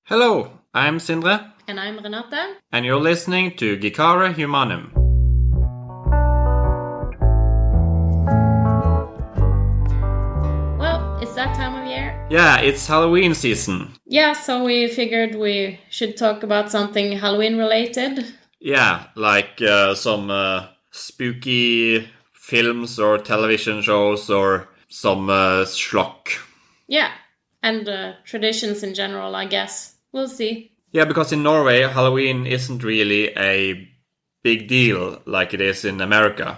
Hello, I'm Sindre. And I'm Renate. And you're listening to Geekare Humanum. Well, it's that time of year. Yeah, it's Halloween season. Yeah, so we figured we should talk about something Halloween related. Yeah, like some spooky films or television shows or some schlock. Yeah, and traditions in general, I guess. We'll see. Yeah, because in Norway, Halloween isn't really a big deal like it is in America.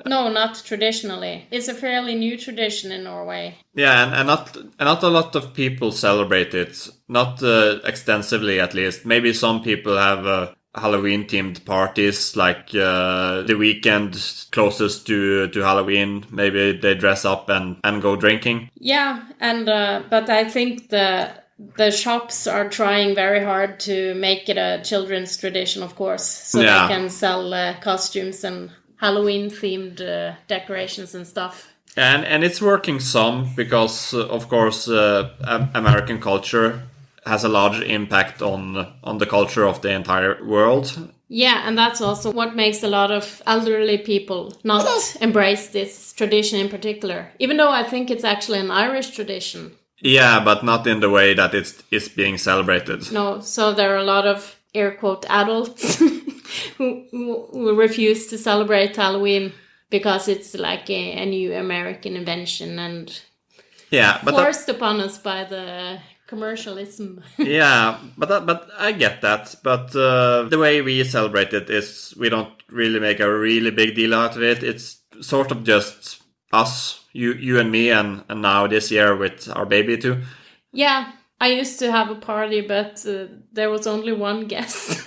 No, not traditionally. It's a fairly new tradition in Norway. Yeah, and not a lot of people celebrate it. Not extensively, at least. Maybe some people have Halloween-themed parties, like the weekend closest to Halloween. Maybe they dress up and go drinking. Yeah, and but I think the shops are trying very hard to make it a children's tradition, of course, so they can sell costumes and Halloween-themed decorations and stuff. And it's working some because, of course, American culture has a large impact on the culture of the entire world. Yeah, and that's also what makes a lot of elderly people not embrace this tradition in particular, even though I think it's actually an Irish tradition. Yeah, but not in the way that it's being celebrated. No, so there are a lot of air quote adults who refuse to celebrate Halloween because it's like a new American invention and forced upon us by the commercialism. Yeah, but I get that. But the way we celebrate it is we don't really make a really big deal out of it. It's sort of just us, you and me, and now this year with our baby too. Yeah, I used to have a party, but there was only one guest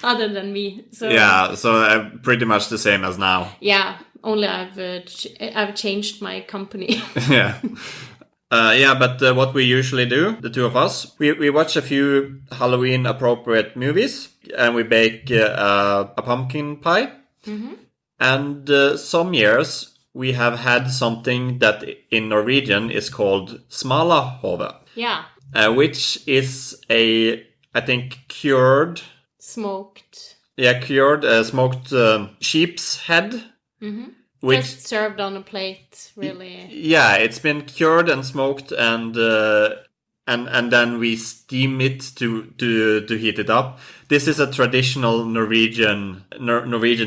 other than me. So yeah, so pretty much the same as now. Yeah, only I've changed my company. Yeah. But what we usually do, the two of us, we watch a few Halloween-appropriate movies, and we bake a pumpkin pie. Mm-hmm. And some years we have had something that in Norwegian is called smalahove. Yeah. Which is I think, cured... Smoked. Yeah, cured, smoked sheep's head. Mm-hmm. Which, just served on a plate, really. Yeah, it's been cured and smoked, and then we steam it to heat it up. This is a traditional Norwegian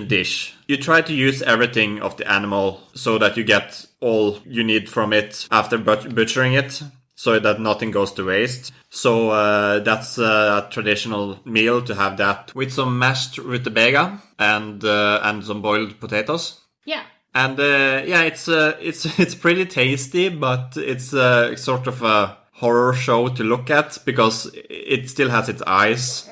dish. You try to use everything of the animal so that you get all you need from it after butchering it, so that nothing goes to waste. So that's a traditional meal, to have that with some mashed rutabaga and some boiled potatoes. Yeah. And it's pretty tasty, but it's sort of a horror show to look at because it still has its eyes,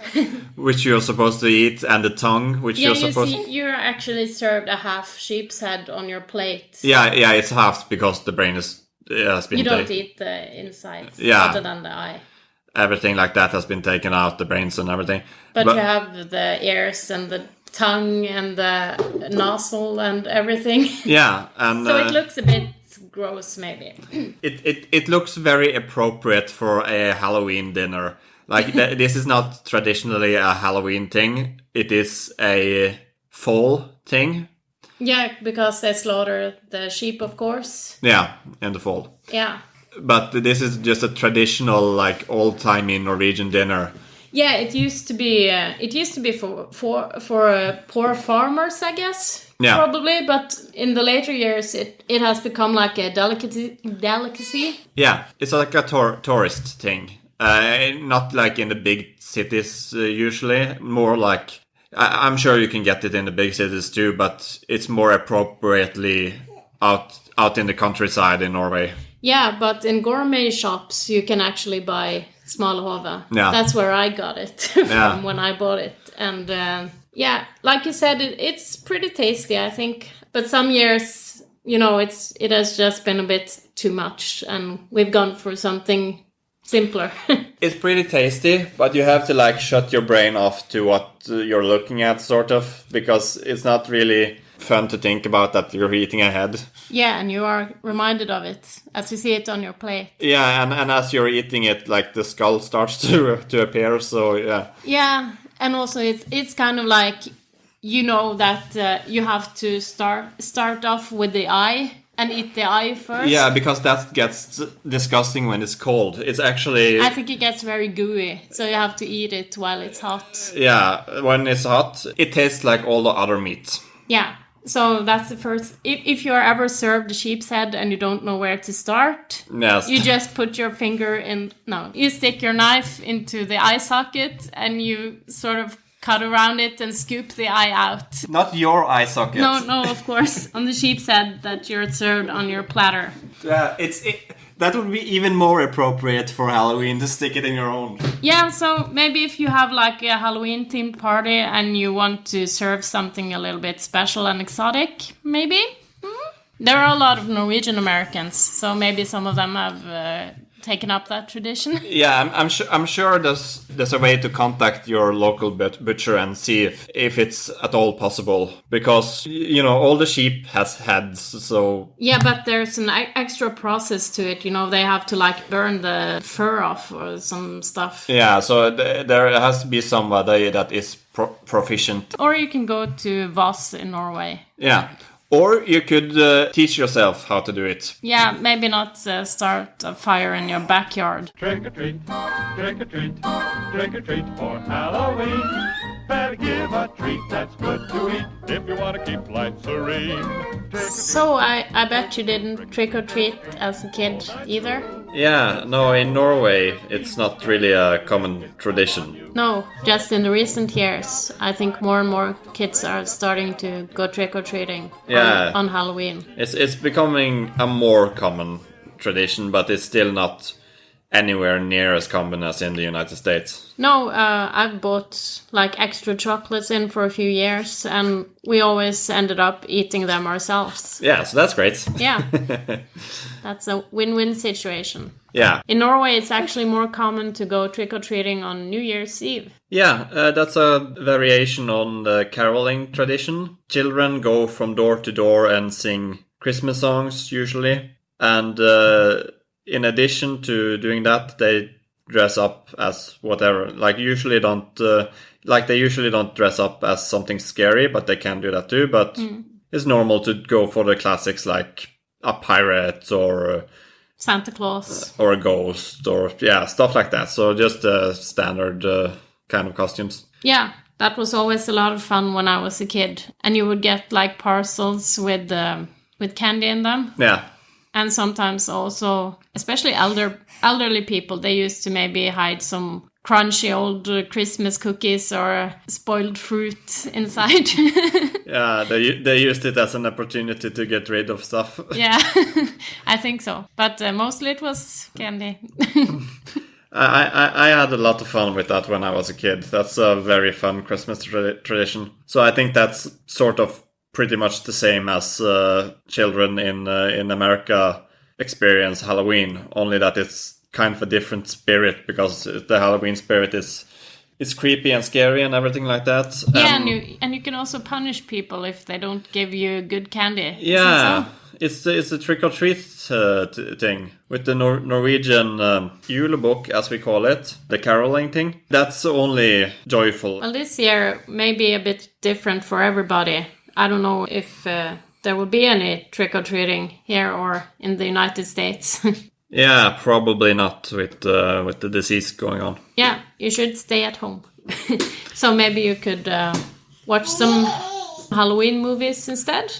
which you're supposed to eat, and the tongue, which you're supposed. Yeah, you're actually served a half sheep's head on your plate. Yeah, it's half because the brain has been. You don't eat the insides, other than the eye. Everything like that has been taken out, the brains and everything. But you have the ears and the tongue and the nostril and everything. Yeah, and so it looks a bit gross, maybe. It looks very appropriate for a Halloween dinner. Like this is not traditionally a Halloween thing. It is a fall thing. Yeah, because they slaughter the sheep, of course. Yeah, in the fall. Yeah. But this is just a traditional, like, old-timey Norwegian dinner. Yeah, it used to be for poor farmers, I guess. Yeah. Probably, but in the later years, it has become like a delicacy. Yeah, it's like a tourist thing. Not like in the big cities usually. More like, I'm sure you can get it in the big cities too, but it's more appropriately out in the countryside in Norway. Yeah, but in gourmet shops, you can actually buy smalahove. Yeah. That's where I got it from when I bought it. And like you said, it's pretty tasty, I think. But some years, it has just been a bit too much, and we've gone for something simpler. It's pretty tasty, but you have to shut your brain off to what you're looking at, sort of, because it's not really fun to think about that you're eating ahead. Yeah, and you are reminded of it as you see it on your plate. Yeah, and as you're eating it, like the skull starts to appear. So yeah. Yeah, and also it's kind of like, you know, that you have to start off with the eye and eat the eye first. Yeah, because that gets disgusting when it's cold. It's actually... I think it gets very gooey, so you have to eat it while it's hot. Yeah, when it's hot, it tastes like all the other meat. Yeah, so that's the first... If you're ever served a sheep's head and you don't know where to start, yes. You just put your finger in... No, you stick your knife into the eye socket and you sort of cut around it and scoop the eye out. Not your eye socket. No, of course. On the sheep's head that you're served on your platter. That would be even more appropriate for Halloween, to stick it in your own. Yeah, so maybe if you have like a Halloween-themed party and you want to serve something a little bit special and exotic, maybe? Mm-hmm. There are a lot of Norwegian Americans, so maybe some of them have... taken up that tradition. Yeah, I'm sure there's a way to contact your local butcher and see if it's at all possible, because you know all the sheep has heads. So yeah, but there's an extra process to it. You know, they have to like burn the fur off or some stuff. Yeah, so there has to be somebody that is proficient. Or you can go to Voss in Norway. Yeah. Or you could teach yourself how to do it. Yeah, maybe not start a fire in your backyard. Trick or treat, trick or treat, trick or treat for Halloween. Better give a treat that's good to eat if you want to keep life serene. So I bet you didn't trick or treat as a kid either? Yeah, no, in Norway it's not really a common tradition. No, just in the recent years, I think more and more kids are starting to go trick or treating on Halloween. It's becoming a more common tradition, but it's still not anywhere near as common as in the United States. No, I've bought like extra chocolates in for a few years, and we always ended up eating them ourselves. Yeah, so that's great. Yeah, that's a win-win situation. Yeah. In Norway, it's actually more common to go trick-or-treating on New Year's Eve. Yeah, that's a variation on the caroling tradition. Children go from door to door and sing Christmas songs, usually. And in addition to doing that, they dress up as whatever. They usually don't dress up as something scary, but they can do that too. But it's normal to go for the classics like a pirate or Santa Claus or a ghost or stuff like that. So just standard kind of costumes. Yeah, that was always a lot of fun when I was a kid, and you would get like parcels with candy in them. Yeah. And sometimes also, especially elderly people, they used to maybe hide some crunchy old Christmas cookies or spoiled fruit inside. Yeah, they used it as an opportunity to get rid of stuff. Yeah, I think so. But mostly it was candy. I had a lot of fun with that when I was a kid. That's a very fun Christmas tradition. So I think that's sort of pretty much the same as children in America experience Halloween, only that it's kind of a different spirit, because the Halloween spirit is creepy and scary and everything like that. Yeah, and you can also punish people if they don't give you good candy. Yeah, it's a trick or treat thing with the Norwegian julebok, as we call it, the caroling thing. That's only joyful. Well, this year may be a bit different for everybody. I don't know if there will be any trick-or-treating here or in the United States. Yeah, probably not with the disease going on. Yeah, you should stay at home. So maybe you could watch some Halloween movies instead?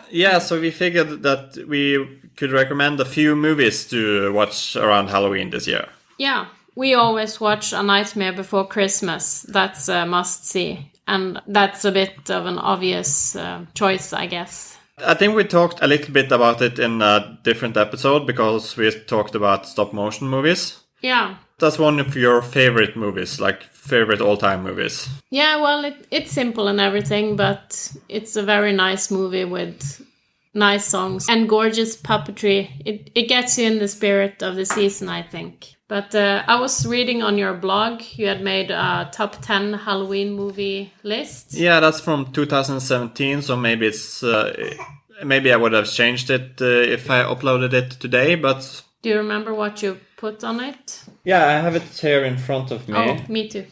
Yeah, so we figured that we could recommend a few movies to watch around Halloween this year. Yeah. We always watch A Nightmare Before Christmas. That's a must-see. And that's a bit of an obvious choice, I guess. I think we talked a little bit about it in a different episode, because we talked about stop-motion movies. Yeah. That's one of your favorite movies, like favorite all-time movies. Yeah, well, it's simple and everything, but it's a very nice movie with nice songs and gorgeous puppetry. It gets you in the spirit of the season, I think. But I was reading on your blog, you had made a top 10 Halloween movie list. Yeah, that's from 2017, so maybe it's maybe I would have changed it if I uploaded it today, but... Do you remember what you put on it? Yeah, I have it here in front of me. Oh, me too.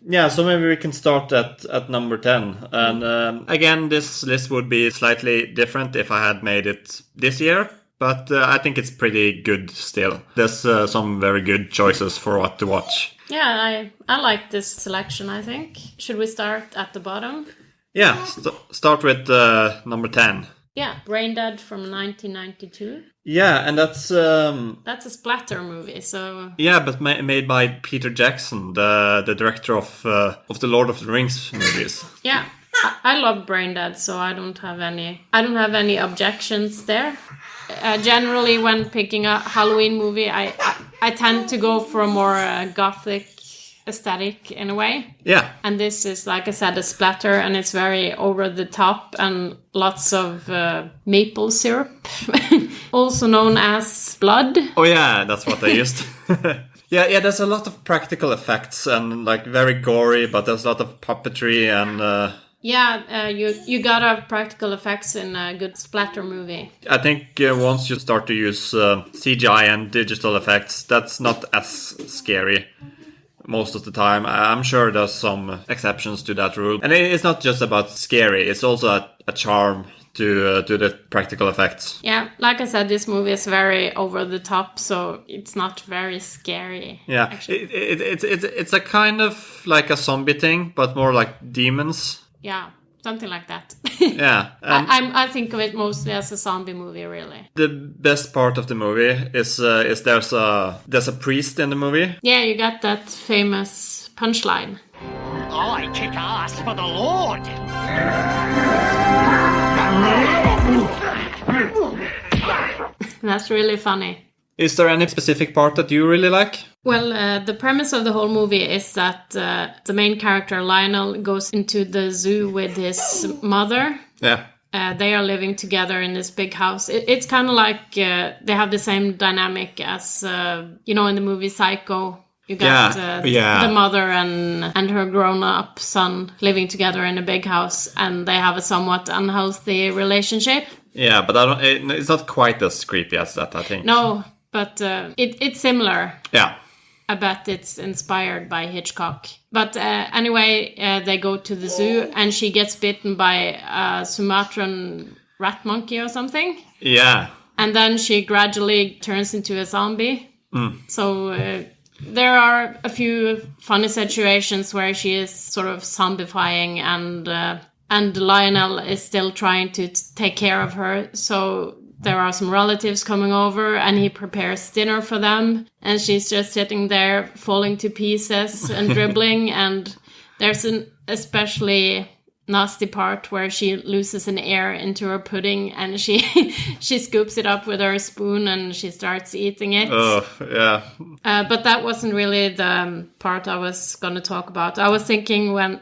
Yeah, so maybe we can start at number 10. And again, this list would be slightly different if I had made it this year. But I think it's pretty good still. There's some very good choices for what to watch. Yeah, I like this selection, I think. Should we start at the bottom? Yeah, start with number 10. Yeah, Brain Dead from 1992. Yeah, and that's a splatter movie, so... Yeah, but made by Peter Jackson, the director of the Lord of the Rings movies. Yeah, I love Brain Dead, so I don't have any objections there. Generally, when picking a Halloween movie, I tend to go for a more gothic aesthetic in a way. Yeah. And this is, like I said, a splatter, and it's very over the top and lots of maple syrup, also known as blood. Oh yeah, that's what I used. Yeah, there's a lot of practical effects and like very gory, but there's a lot of puppetry and... you gotta have practical effects in a good splatter movie. I think once you start to use CGI and digital effects, that's not as scary most of the time. I'm sure there's some exceptions to that rule. And it's not just about scary, it's also a charm to the practical effects. Yeah, like I said, this movie is very over the top, so it's not very scary. Yeah, it's a kind of like a zombie thing, but more like demons. Yeah, something like that. Yeah. I think of it mostly as a zombie movie, really. The best part of the movie is there's a priest in the movie. Yeah, you got that famous punchline. I kick ass for the Lord. That's really funny. Is there any specific part that you really like? Well, the premise of the whole movie is that the main character, Lionel, goes into the zoo with his mother. Yeah. They are living together in this big house. It's kind of like they have the same dynamic as, in the movie Psycho. You got the mother and her grown-up son living together in a big house, and they have a somewhat unhealthy relationship. Yeah, but it's not quite as creepy as that, I think. No, but it's similar. Yeah. I bet it's inspired by Hitchcock. But anyway, they go to the zoo, and she gets bitten by a Sumatran rat monkey or something. Yeah. And then she gradually turns into a zombie. So there are a few funny situations where she is sort of zombifying, and Lionel is still trying to take care of her. So there are some relatives coming over, and he prepares dinner for them, and she's just sitting there falling to pieces and dribbling. And there's an especially nasty part where she loses an ear into her pudding, and she scoops it up with her spoon and she starts eating it. Oh, yeah. But that wasn't really the part I was going to talk about. I was thinking when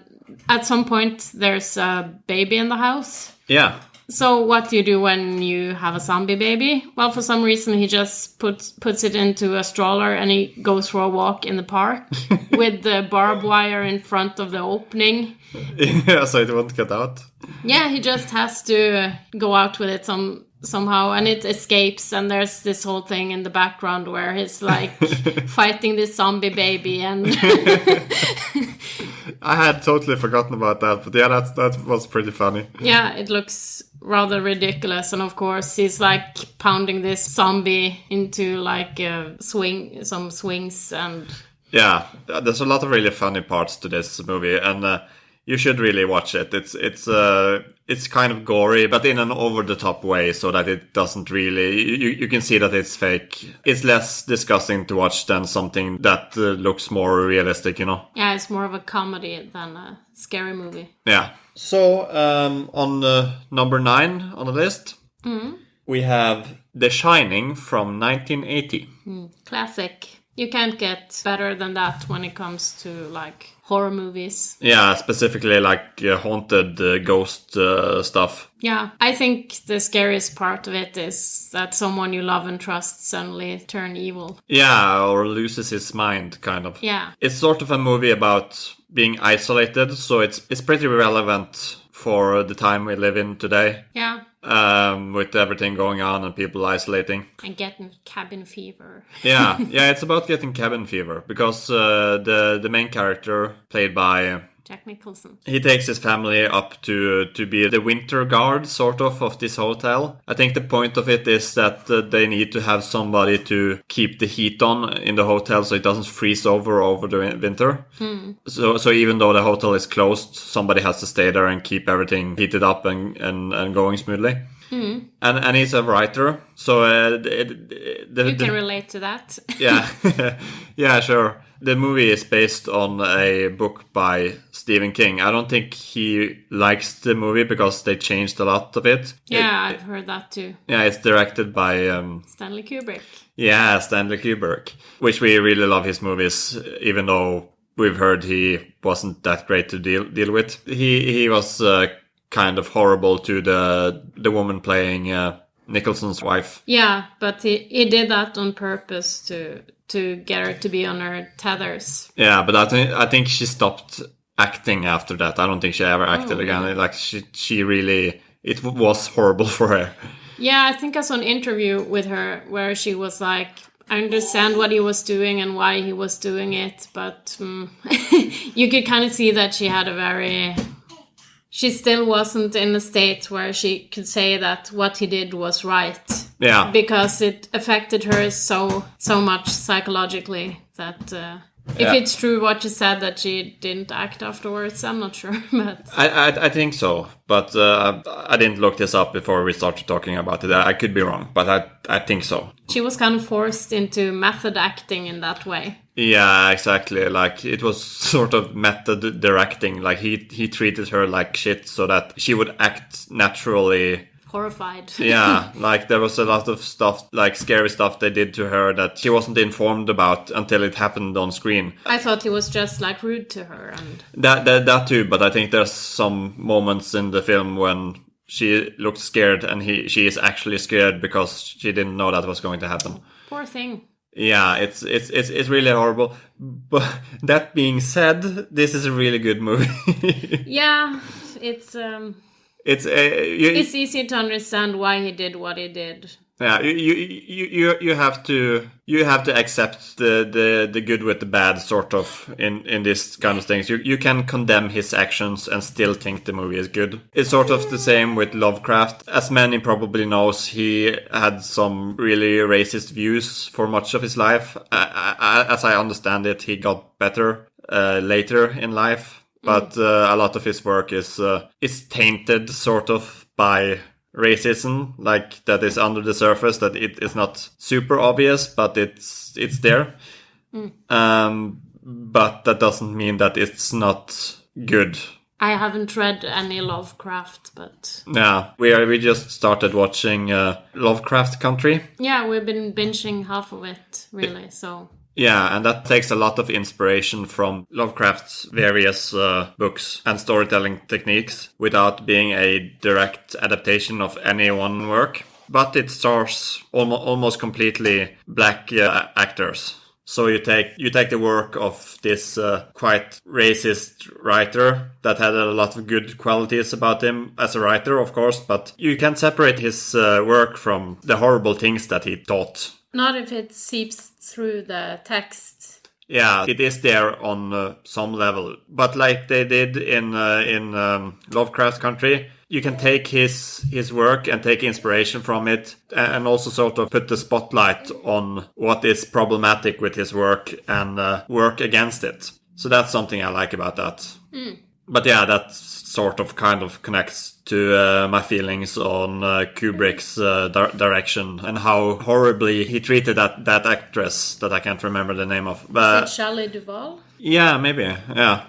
at some point there's a baby in the house. Yeah. So what do you do when you have a zombie baby? Well, for some reason, he just puts it into a stroller and he goes for a walk in the park with the barbed wire in front of the opening. Yeah, so it won't get out. Yeah, he just has to go out with it somehow, and it escapes, and there's this whole thing in the background where he's like fighting this zombie baby, and I had totally forgotten about that, but yeah, that was pretty funny. Yeah, it looks rather ridiculous, and of course he's like pounding this zombie into like some swings, and yeah, there's a lot of really funny parts to this movie, and you should really watch it. It's kind of gory, but in an over-the-top way, so that it doesn't really... You can see that it's fake. It's less disgusting to watch than something that looks more realistic, Yeah, it's more of a comedy than a scary movie. Yeah. So, on number 9 on the list, we have The Shining from 1980. Classic. You can't get better than that when it comes to, like, horror movies. Yeah, specifically like haunted ghost stuff. Yeah, I think the scariest part of it is that someone you love and trust suddenly turn evil. Yeah, or loses his mind, kind of. Yeah. It's sort of a movie about being isolated, so it's pretty relevant for the time we live in today. Yeah. With everything going on and people isolating. And getting cabin fever. yeah, it's about getting cabin fever, because the main character, played by Jack Nicholson, he takes his family up to be the winter guard, sort of this hotel. I think the point of it is that they need to have somebody to keep the heat on in the hotel so it doesn't freeze over the winter. So even though the hotel is closed, somebody has to stay there and keep everything heated up and going smoothly. And he's a writer, so you can relate to that. Yeah, yeah, sure. The movie is based on a book by Stephen King. I don't think he likes the movie because they changed a lot of it. Yeah, I've heard that too. Yeah, it's directed by Stanley Kubrick. Yeah, Stanley Kubrick, which we really love his movies, even though we've heard he wasn't that great to deal with. He was kind of horrible to the woman playing Nicholson's wife. Yeah, but he did that on purpose to get her to be on her tethers. Yeah, but I think she stopped acting after that. I don't think she ever acted again. Really? Like she really, it was horrible for her. Yeah, I think I saw an interview with her where she was like, I understand what he was doing and why he was doing it, but you could kind of see that she had she still wasn't in a state where she could say that what he did was right. Yeah. Because it affected her so much psychologically that if it's true what you said that she didn't act afterwards, I'm not sure. But I think so, but I didn't look this up before we started talking about it. I could be wrong, but I think so. She was kind of forced into method acting in that way. Yeah, exactly. Like, it was sort of method directing. Like, he treated her like shit so that she would act naturally. Horrified. Yeah, like, there was a lot of stuff, like, scary stuff they did to her that she wasn't informed about until it happened on screen. I thought he was just, like, rude to her. And That too, but I think there's some moments in the film when she looked scared and she is actually scared because she didn't know that was going to happen. Poor thing. Yeah, it's really horrible. But that being said, this is a really good movie. Yeah, it's easy to understand why he did what he did. Yeah, you have to accept the good with the bad, sort of, in this kind of things. You can condemn his actions and still think the movie is good. It's sort of the same with Lovecraft. As many probably knows, he had some really racist views for much of his life. As I understand it, he got better later in life, but a lot of his work is tainted sort of by racism, like, that is under the surface, that it is not super obvious, but it's there. But that doesn't mean that it's not good. I haven't read any Lovecraft, but yeah, we just started watching Lovecraft Country. Yeah, we've been binging half of it, really. So yeah, and that takes a lot of inspiration from Lovecraft's various books and storytelling techniques without being a direct adaptation of any one work. But it stars almost completely black actors. So you take the work of this quite racist writer that had a lot of good qualities about him as a writer, of course, but you can separate his work from the horrible things that he taught. Not if it seeps through the text. Yeah, it is there on some level. But like they did in Lovecraft Country, you can take his work and take inspiration from it and also sort of put the spotlight on what is problematic with his work and work against it. So that's something I like about that. But yeah, that sort of kind of connects to my feelings on Kubrick's direction and how horribly he treated that actress that I can't remember the name of. But is it Shelley Duvall? Yeah, maybe. Yeah.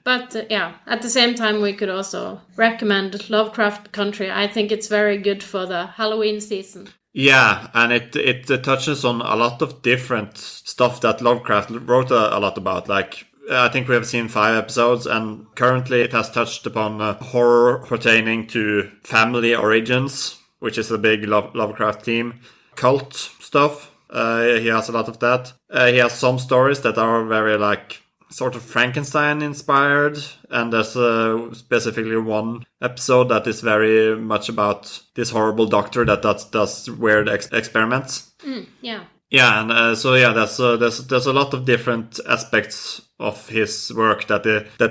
But yeah, at the same time, we could also recommend Lovecraft Country. I think it's very good for the Halloween season. Yeah, and it touches on a lot of different stuff that Lovecraft wrote a lot about, like I think we have seen 5 episodes, and currently it has touched upon horror pertaining to family origins, which is a big Lovecraft theme. Cult stuff. He has a lot of that. He has some stories that are very like sort of Frankenstein inspired, and there's specifically one episode that is very much about this horrible doctor that does weird experiments. Yeah. Yeah, and there's a lot of different aspects of his work that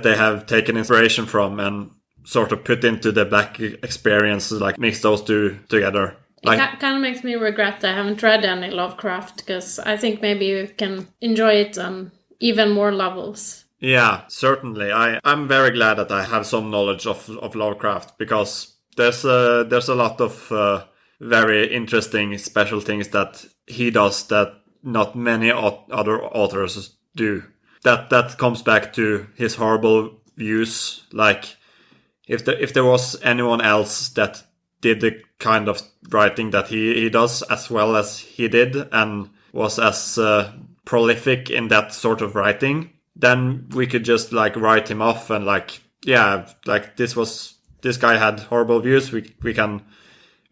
they have taken inspiration from and sort of put into the Black experience, like mix those two together. It kind of makes me regret I haven't read any Lovecraft, because I think maybe you can enjoy it on even more levels. Yeah, certainly. I'm very glad that I have some knowledge of Lovecraft, because there's a lot of very interesting special things that he does that not many other authors do. That comes back to his horrible views. Like if there was anyone else that did the kind of writing that he does as well as he did, and was as prolific in that sort of writing, then we could just like write him off and this guy had horrible views. We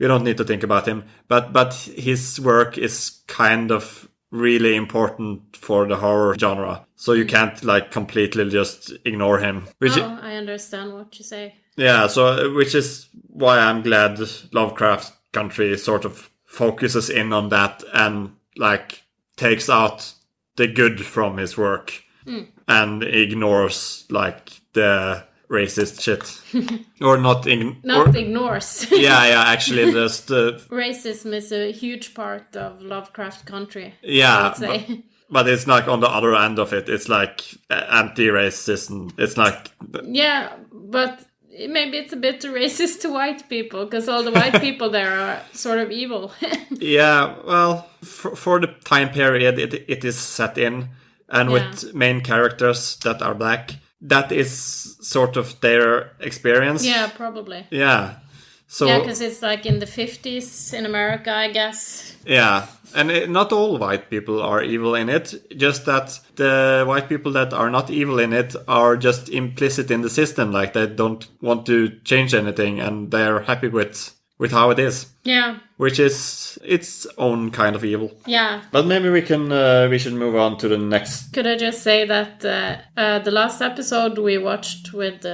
don't need to think about him. But his work is kind of really important for the horror genre, so you can't like completely just ignore him. I understand what you say. Yeah, so which is why I'm glad Lovecraft Country sort of focuses in on that and like takes out the good from his work and ignores like the racist shit. Or ignores. yeah, actually just racism is a huge part of Lovecraft Country. Yeah, I would say. But it's like on the other end of it. It's like anti-racism. It's like... Yeah, but maybe it's a bit racist to white people, because all the white people there are sort of evil. Yeah, well, for the time period it is set in, and with main characters that are black, that is sort of their experience. Yeah, probably. Yeah. So, yeah, because it's like in the 50s in America, I guess. Yeah, and not all white people are evil in it, just that the white people that are not evil in it are just implicit in the system, like they don't want to change anything and they're happy with how it is. Yeah. Which is its own kind of evil. Yeah. But maybe we should move on to the next. Could I just say that the last episode we watched with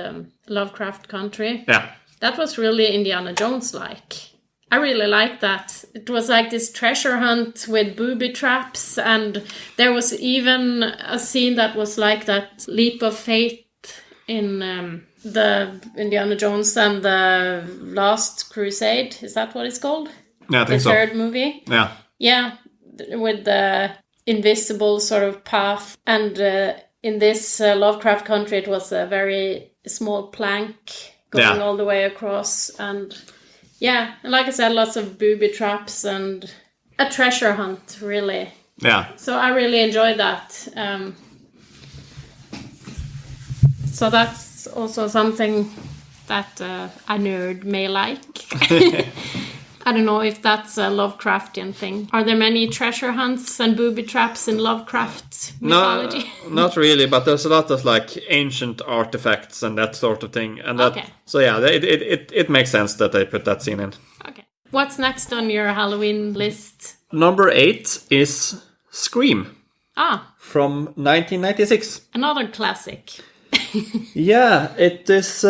Lovecraft Country... Yeah. That was really Indiana Jones-like. I really liked that. It was like this treasure hunt with booby traps, and there was even a scene that was like that leap of faith in the Indiana Jones and the Last Crusade. Is that what it's called? Yeah, I think so. The third movie? Yeah. Yeah, with the invisible sort of path. And in this Lovecraft Country, it was a very small plank going all the way across, and like I said, lots of booby traps and a treasure hunt, really. Yeah. So I really enjoyed that. So that's also something that a nerd may like. I don't know if that's a Lovecraftian thing. Are there many treasure hunts and booby traps in Lovecraft mythology? No, not really, but there's a lot of like ancient artifacts and that sort of thing. And that, so yeah, it makes sense that they put that scene in. Okay. What's next on your Halloween list? Number 8 is Scream. From 1996. Another classic. Yeah, it is...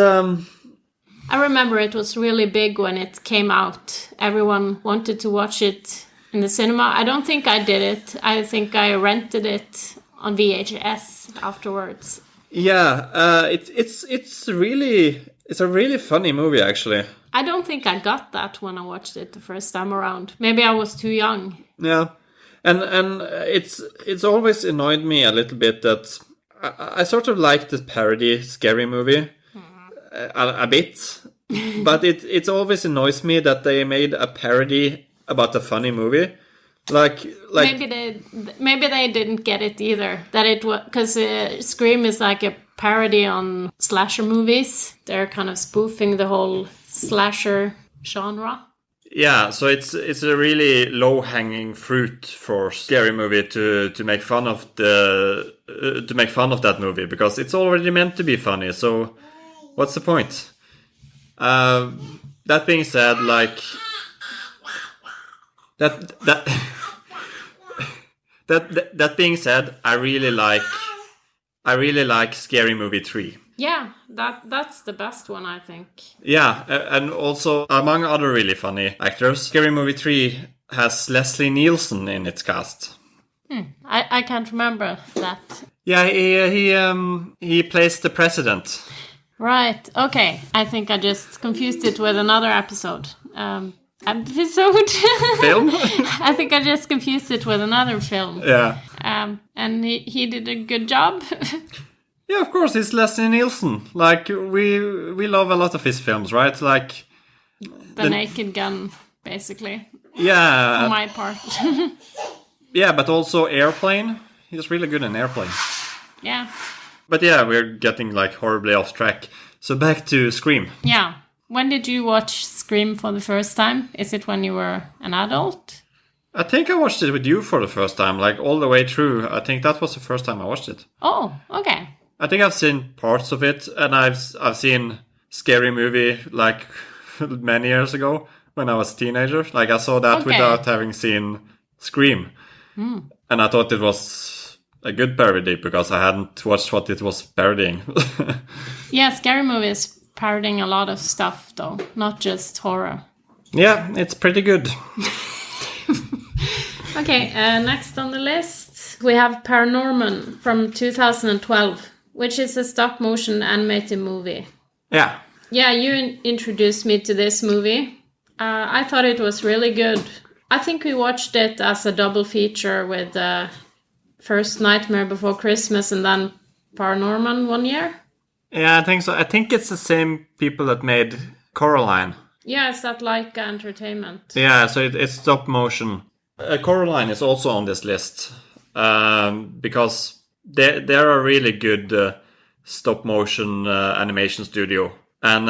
I remember it was really big when it came out. Everyone wanted to watch it in the cinema. I don't think I did it. I think I rented it on VHS afterwards. Yeah, it's a really funny movie, actually. I don't think I got that when I watched it the first time around. Maybe I was too young. Yeah, and it's always annoyed me a little bit that I sort of like the parody scary movie. A bit, but it always annoys me that they made a parody about a funny movie. Like maybe they didn't get it either. That it was because Scream is like a parody on slasher movies. They're kind of spoofing the whole slasher genre. Yeah, so it's a really low hanging fruit for Scary Movie to make fun of that movie, because it's already meant to be funny. So what's the point? That being said, like that being said, I really like Scary Movie 3. Yeah, that's the best one, I think. Yeah, and also, among other really funny actors, Scary Movie 3 has Leslie Nielsen in its cast. I can't remember that. Yeah, he plays the president. Right, okay. I think I just confused it with another episode. Film? I think I just confused it with another film. Yeah. And he did a good job. Yeah, of course, it's Leslie Nielsen. Like, we love a lot of his films, right? Like the Naked Gun, basically. Yeah. For my part. Yeah, but also Airplane. He's really good in Airplane. Yeah. But yeah, we're getting like horribly off track. So back to Scream. Yeah. When did you watch Scream for the first time? Is it when you were an adult? I think I watched it with you for the first time, like all the way through. I think that was the first time I watched it. Oh, okay. I think I've seen parts of it, and I've seen Scary Movie like many years ago when I was a teenager. Like, I saw that without having seen Scream. And I thought it was a good parody because I hadn't watched what it was parodying. Yeah, Scary Movie is parodying a lot of stuff, though, not just horror. Yeah, it's pretty good. Okay, next on the list, we have Paranorman from 2012, which is a stop-motion animated movie. Yeah. Yeah, you introduced me to this movie. I thought it was really good. I think we watched it as a double feature with first Nightmare Before Christmas and then Paranorman one year. Yeah, I think so. I think it's the same people that made Coraline. Yeah, it's that Leica Entertainment. Yeah, so it's stop motion. Coraline is also on this list because they're a really good stop motion animation studio. And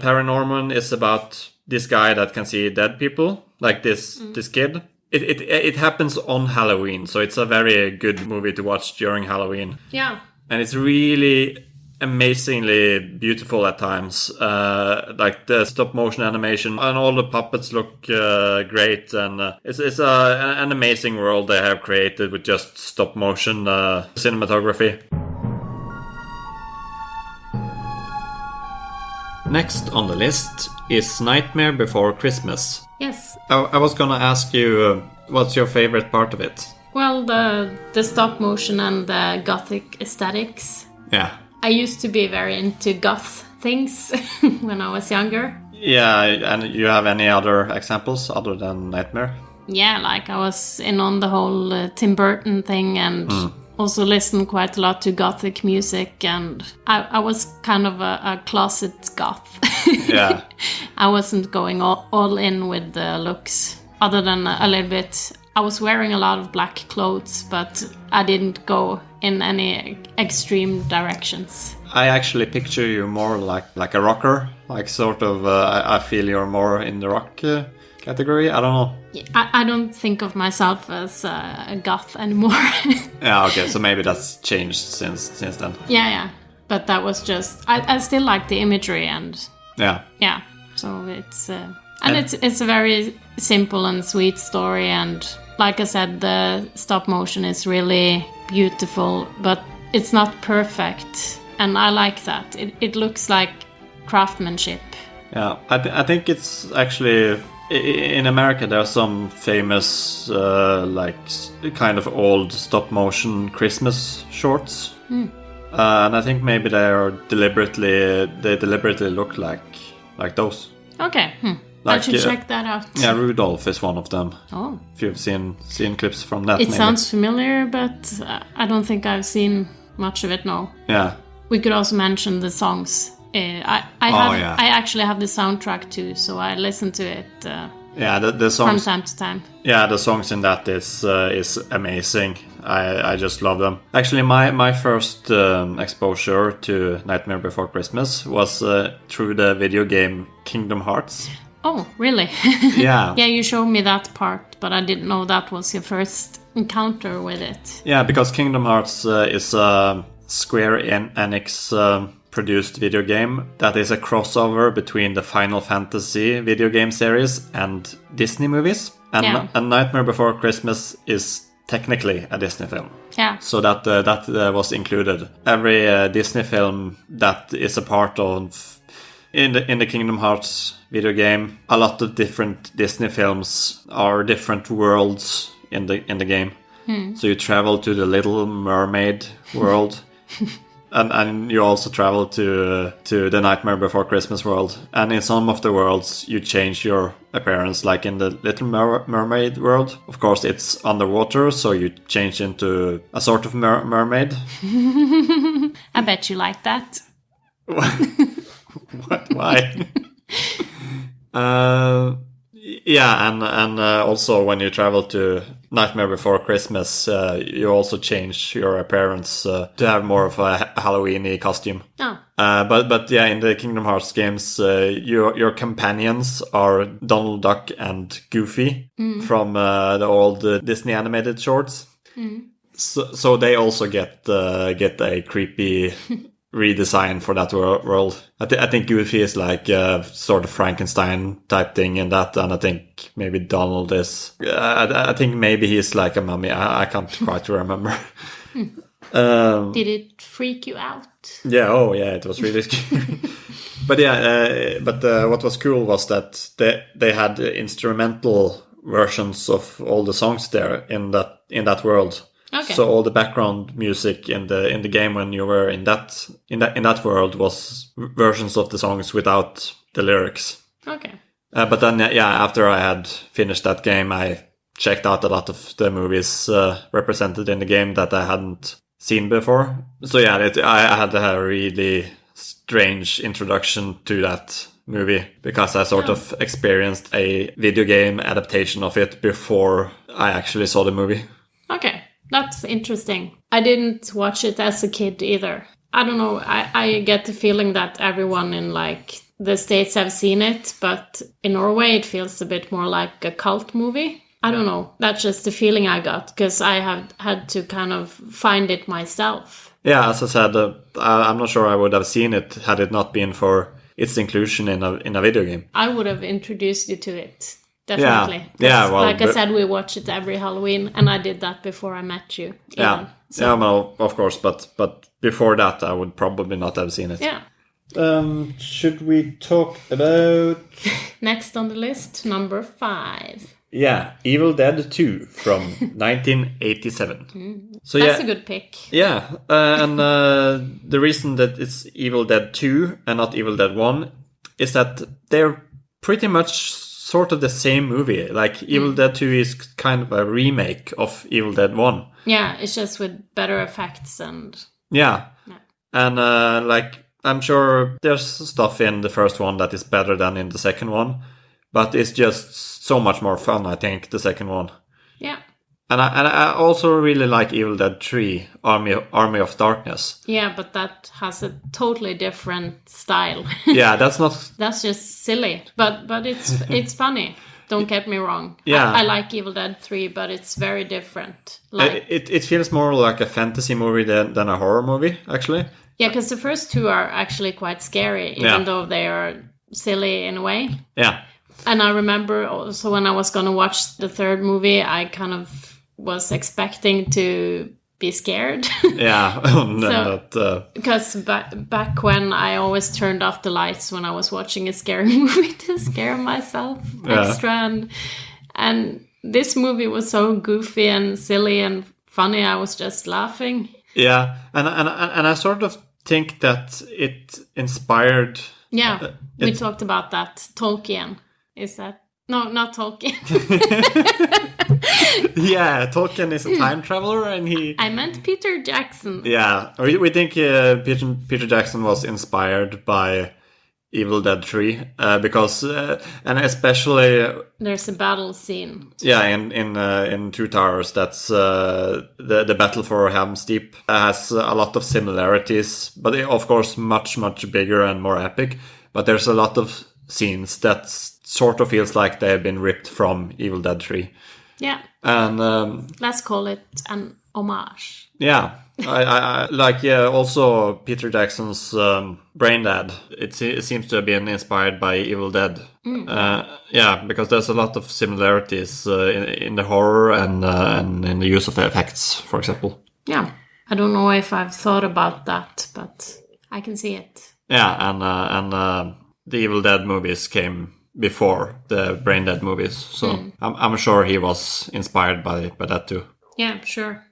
Paranorman is about this guy that can see dead people, like this kid. It happens on Halloween, so it's a very good movie to watch during Halloween. Yeah. And it's really amazingly beautiful at times. Like the stop motion animation and all the puppets look great, and it's an amazing world they have created with just stop motion cinematography. Next on the list is Nightmare Before Christmas. Yes. I was gonna ask you, what's your favorite part of it? Well, the stop motion and the gothic aesthetics. Yeah. I used to be very into goth things when I was younger. Yeah, and you have any other examples other than Nightmare? Yeah, like I was in on the whole Tim Burton thing and also listened quite a lot to gothic music, and I was kind of a closet goth. Yeah. I wasn't going all in with the looks, other than a little bit. I was wearing a lot of black clothes, but I didn't go in any extreme directions. I actually picture you more like a rocker, like sort of. I feel you're more in the rock category. I don't know. I don't think of myself as a goth anymore. Yeah, okay, so maybe that's changed since then. Yeah, but that was just. I still like the imagery and. Yeah. So it's it's a very simple and sweet story, and like I said, the stop motion is really beautiful, but it's not perfect, and I like that. It looks like craftsmanship. Yeah, I think it's actually in America there are some famous like kind of old stop motion Christmas shorts, and I think maybe they deliberately look like those. Okay. I should check that out. Yeah, Rudolph is one of them. Oh. If you've seen clips from that. It maybe. sounds familiar, but I don't think I've seen much of it, no. Yeah. We could also mention the songs. I actually have the soundtrack too, so I listen to it the songs, from time to time. Yeah, the songs in that is amazing. I just love them. Actually, my first exposure to Nightmare Before Christmas was through the video game Kingdom Hearts. Oh, really? Yeah. Yeah, you showed me that part, but I didn't know that was your first encounter with it. Yeah, because Kingdom Hearts is a Square Enix produced video game that is a crossover between the Final Fantasy video game series and Disney movies. And Yeah. A Nightmare Before Christmas is technically a Disney film. Yeah. So that was included. Every Disney film that is a part of in the Kingdom Hearts video game, a lot of different Disney films are different worlds in the game. So you travel to the Little Mermaid world. And you also travel to the Nightmare Before Christmas world. And in some of the worlds, you change your appearance. Like in the Little Mermaid world, of course, it's underwater, so you change into a sort of mermaid. I bet you like that. What? Why? Yeah, and also when you travel to Nightmare Before Christmas, you also change your appearance to have more of a Halloween-y costume. Oh. But yeah, in the Kingdom Hearts games, your companions are Donald Duck and Goofy from the old Disney animated shorts. So they also get a creepy redesign for that world. I think Goofy is like sort of Frankenstein type thing in that, and I think maybe Donald is. I think maybe he's like a mummy. I can't quite remember. Did it freak you out? Yeah. Oh, yeah. It was really scary. But yeah. What was cool was that they had instrumental versions of all the songs there in that world. Okay. So all the background music in the game when you were in that world was versions of the songs without the lyrics. Okay. But then yeah, after I had finished that game, I checked out a lot of the movies represented in the game that I hadn't seen before. So yeah, I had a really strange introduction to that movie because I sort of experienced a video game adaptation of it before I actually saw the movie. Okay. That's interesting. I didn't watch it as a kid either. I don't know. I get the feeling that everyone in like the States have seen it, but in Norway it feels a bit more like a cult movie. I don't know. That's just the feeling I got because I have had to kind of find it myself. Yeah, as I said, I'm not sure I would have seen it had it not been for its inclusion in a video game. I would have introduced you to it. Definitely. Yeah, well, like I said, we watch it every Halloween, and I did that before I met you. Yeah, so. Yeah, well, of course, but before that, I would probably not have seen it. Yeah. Should we talk about next on the list, number 5? Yeah, Evil Dead 2 from 1987. So that's a good pick. Yeah, and the reason that it's Evil Dead 2 and not Evil Dead 1 is that they're pretty much sort of the same movie. Like Evil Dead 2 is kind of a remake of Evil Dead 1. Yeah, it's just with better effects and... Yeah. And like I'm sure there's stuff in the first one that is better than in the second one, but it's just so much more fun, I think, the second one. Yeah. And I also really like Evil Dead 3, Army of Darkness. Yeah, but that has a totally different style. Yeah, that's not... That's just silly. But it's funny. Don't get me wrong. Yeah. I like Evil Dead 3, but it's very different. Like it feels more like a fantasy movie than a horror movie, actually. Yeah, because the first two are actually quite scary, even though they are silly in a way. Yeah. And I remember also when I was going to watch the third movie, I kind of was expecting to be scared. Yeah. Because back when I always turned off the lights when I was watching a scary movie to scare myself extra. And this movie was so goofy and silly and funny, I was just laughing. Yeah, and I sort of think that it inspired... Yeah, we talked about that. Tolkien. Is that... No, not Tolkien. Yeah, Tolkien is a time traveler, and he... I meant Peter Jackson. Yeah, we think Peter Jackson was inspired by Evil Dead 3 because, and especially... There's a battle scene. Yeah, in Two Towers, that's the battle for Helm's Deep has a lot of similarities, but of course much bigger and more epic. But there's a lot of scenes that sort of feels like they have been ripped from Evil Dead 3. Yeah. And let's call it an homage. Yeah. I like, yeah, also Peter Jackson's Brain Dead. It seems to have been inspired by Evil Dead. Yeah, because there's a lot of similarities in the horror and in the use of effects, for example. Yeah, I don't know if I've thought about that, but I can see it. Yeah, and the Evil Dead movies came before the Brain Dead movies, so I'm sure he was inspired by that too. Yeah, sure.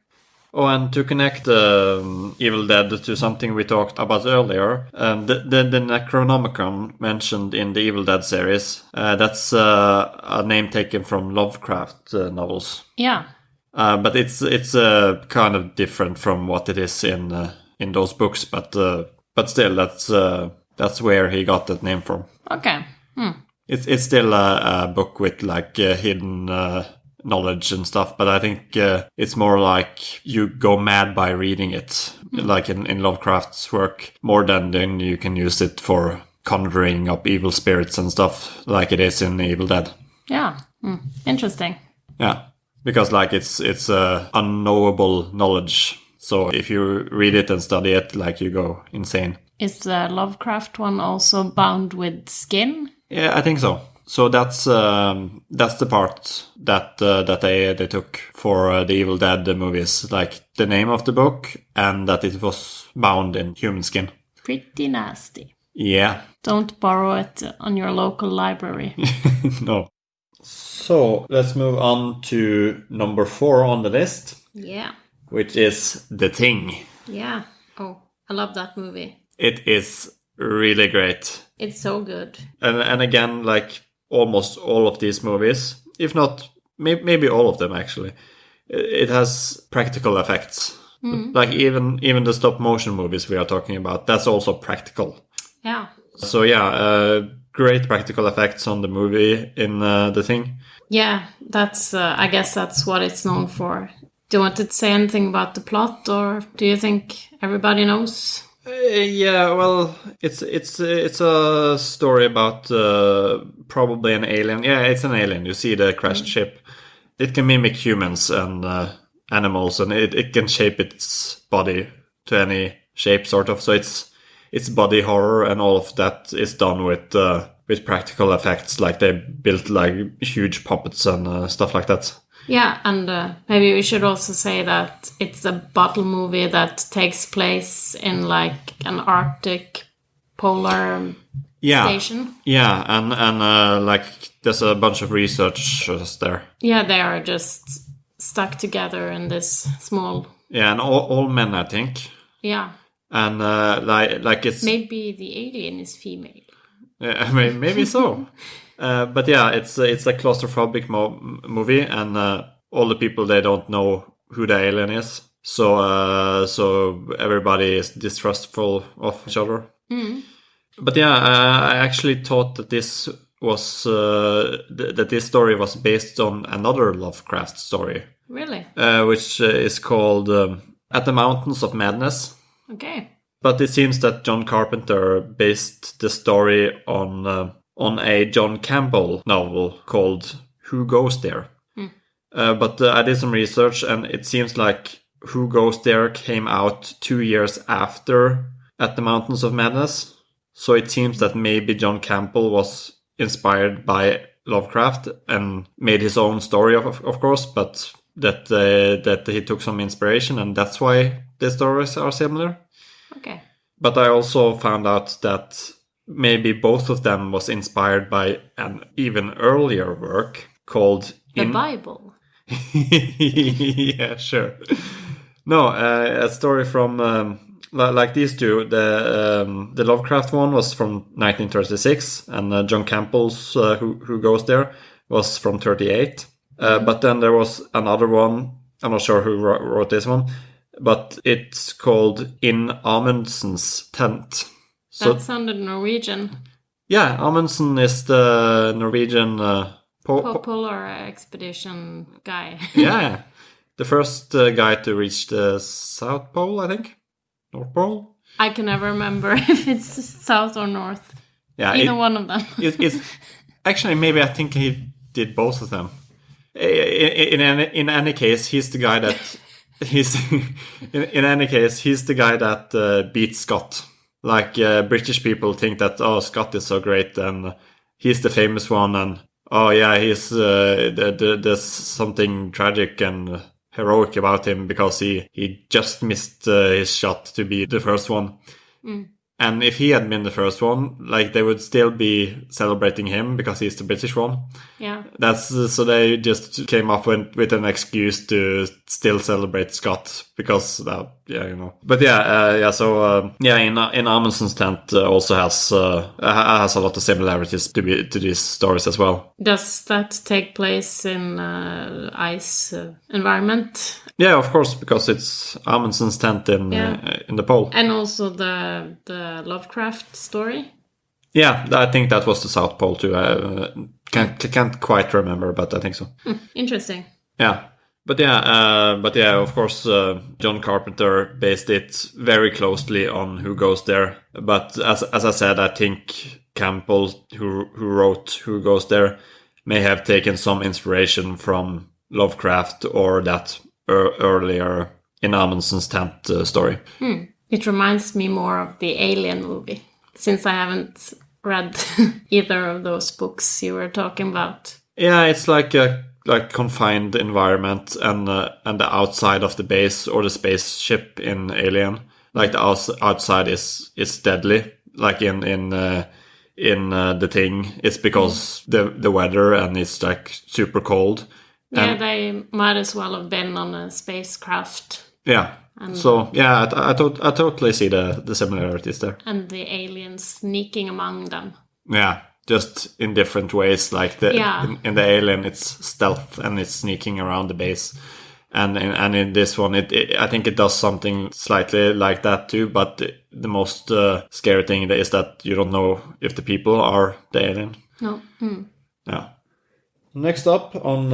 Oh, and to connect Evil Dead to something we talked about earlier, the Necronomicon mentioned in the Evil Dead series, that's a name taken from Lovecraft novels. Yeah. But it's kind of different from what it is in those books, but still, that's where he got that name from. Okay. It's still a book with like hidden knowledge and stuff, but I think it's more like you go mad by reading it, like in Lovecraft's work, more than you can use it for conjuring up evil spirits and stuff like it is in Evil Dead. Yeah. Interesting. Yeah, because like it's unknowable knowledge, so if you read it and study it, like you go insane. Is the Lovecraft one also bound with skin? Yeah, I think so. So that's the part that they took for the Evil Dead movies, like the name of the book and that it was bound in human skin. Pretty nasty. Yeah. Don't borrow it on your local library. No. So let's move on to number 4 on the list. Yeah. Which is The Thing. Yeah. Oh, I love that movie. It is really great. It's so good. And again, like almost all of these movies, if not maybe all of them actually, it has practical effects. Like even the stop motion movies we are talking about, that's also practical. Yeah. So yeah, great practical effects on the movie in The Thing. Yeah, that's I guess that's what it's known for. Do you want to say anything about the plot, or do you think everybody knows? Yeah, well, it's a story about probably an alien. Yeah, it's an alien. You see the crashed ship. It can mimic humans and animals, and it can shape its body to any shape, sort of. So it's body horror, and all of that is done with practical effects. Like they built like huge puppets and stuff like that. Yeah, and maybe we should also say that it's a bottle movie that takes place in like an Arctic polar station. Yeah, and like there's a bunch of researchers there. Yeah, they are just stuck together in this small... Yeah, and all men, I think. Yeah. And like it's... Maybe the alien is female. Yeah, maybe so. But yeah, it's a claustrophobic movie, and all the people, they don't know who the alien is. So everybody is distrustful of each other. But yeah, I actually thought that this was that this story was based on another Lovecraft story. Really? Which is called At the Mountains of Madness. Okay. But it seems that John Carpenter based the story on a John Campbell novel called Who Goes There? But I did some research, and it seems like Who Goes There came out 2 years after At the Mountains of Madness. So it seems that maybe John Campbell was inspired by Lovecraft and made his own story, of course, but that he took some inspiration, and that's why the stories are similar. Okay. But I also found out that maybe both of them was inspired by an even earlier work called The Bible. Yeah, sure. No, a story from like these two. The Lovecraft one was from 1936, and John Campbell's Who Goes There was from 1938. But then there was another one. I'm not sure who wrote this one, but it's called In Amundsen's Tent. So, that sounded Norwegian. Yeah, Amundsen is the Norwegian polar expedition guy. Yeah, the first guy to reach the South Pole, I think. North Pole? I can never remember if it's south or north. Yeah, either one of them. It's actually, maybe I think he did both of them. In any case, he's the guy that he's in any case he's the guy that beats Scott. Like British people think that Scott is so great and he's the famous one, and he's there's something tragic and heroic about him because he just missed his shot to be the first one. And if he had been the first one, like, they would still be celebrating him because he's the British one. Yeah. So they just came up with an excuse to still celebrate Scott because But in Amundsen's Tent also has a lot of similarities to these stories as well. Does that take place in ice environment? Yeah, of course, because it's Amundsen's Tent in the pole. And also the Lovecraft story? Yeah, I think that was the South Pole too. Can't quite remember, but I think so. Interesting. Yeah. But of course, John Carpenter based it very closely on Who Goes There. But as I said, I think Campbell, who wrote Who Goes There, may have taken some inspiration from Lovecraft or that earlier in Amundsen's Tent story. It reminds me more of the Alien movie, since I haven't read either of those books you were talking about. Yeah, it's like a confined environment and the outside of the base or the spaceship in Alien. Like the outside is deadly. Like in the Thing, it's because the weather and it's like super cold. Yeah, they might as well have been on a spacecraft. Yeah. So yeah, I totally see the similarities there. And the aliens sneaking among them. Yeah, just in different ways. Like in the Alien, it's stealth and it's sneaking around the base, and in this one, I think it does something slightly like that too. But the most scary thing is that you don't know if the people are the alien. No. Yeah. Next up on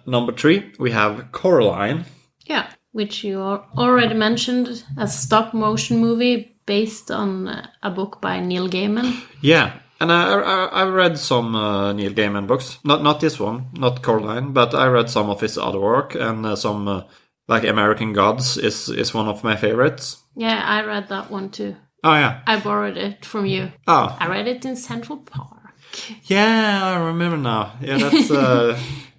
number 3, we have Coraline. Yeah, which you already mentioned, a stop-motion movie based on a book by Neil Gaiman. Yeah, and I read some Neil Gaiman books. Not this one, not Coraline, but I read some of his other work, and some like American Gods is one of my favorites. Yeah, I read that one too. Oh yeah, I borrowed it from you. Oh, I read it in Central Park. Yeah, I remember now. Yeah, that's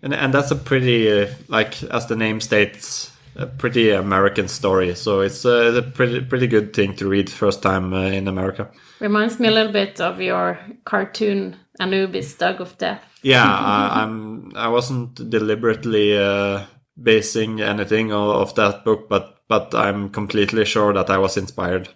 and that's a pretty like, as the name states, a pretty American story. So it's a pretty good thing to read first time in America. Reminds me a little bit of your cartoon Anubis, Dug of Death. Yeah, I wasn't deliberately basing anything of that book, but I'm completely sure that I was inspired.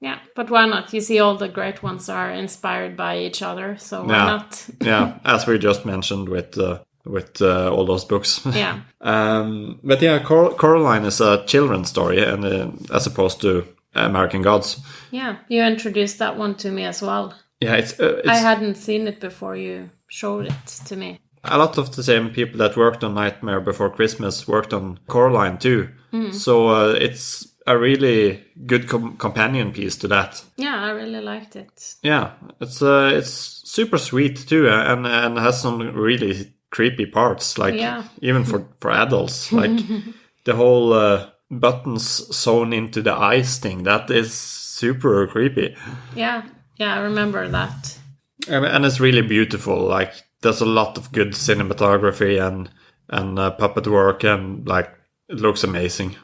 Yeah, but why not? You see, all the great ones are inspired by each other, so why not? Yeah, as we just mentioned with all those books. Yeah. But yeah, Coraline is a children's story, and as opposed to American Gods. Yeah, you introduced that one to me as well. Yeah, it's I hadn't seen it before you showed it to me. A lot of the same people that worked on Nightmare Before Christmas worked on Coraline too. So it's a really good companion piece to that. Yeah, I really liked it. Yeah, it's super sweet too, and has some really creepy parts, like even for adults, like the whole buttons sewn into the eyes thing. That is super creepy. Yeah, I remember that. And it's really beautiful. Like, there's a lot of good cinematography and puppet work, and like, it looks amazing.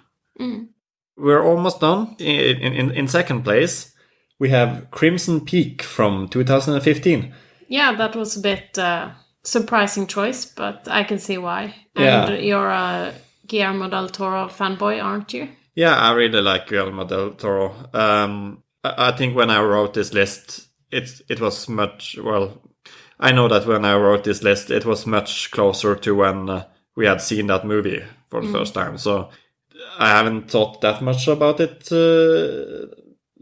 We're almost done. In second place, we have Crimson Peak from 2015. Yeah, that was a bit surprising choice, but I can see why. And you're a Guillermo del Toro fanboy, aren't you? Yeah, I really like Guillermo del Toro. I think when I wrote this list, it was much, well, I know that when I wrote this list, it was much closer to when we had seen that movie for the first time. So I haven't thought that much about it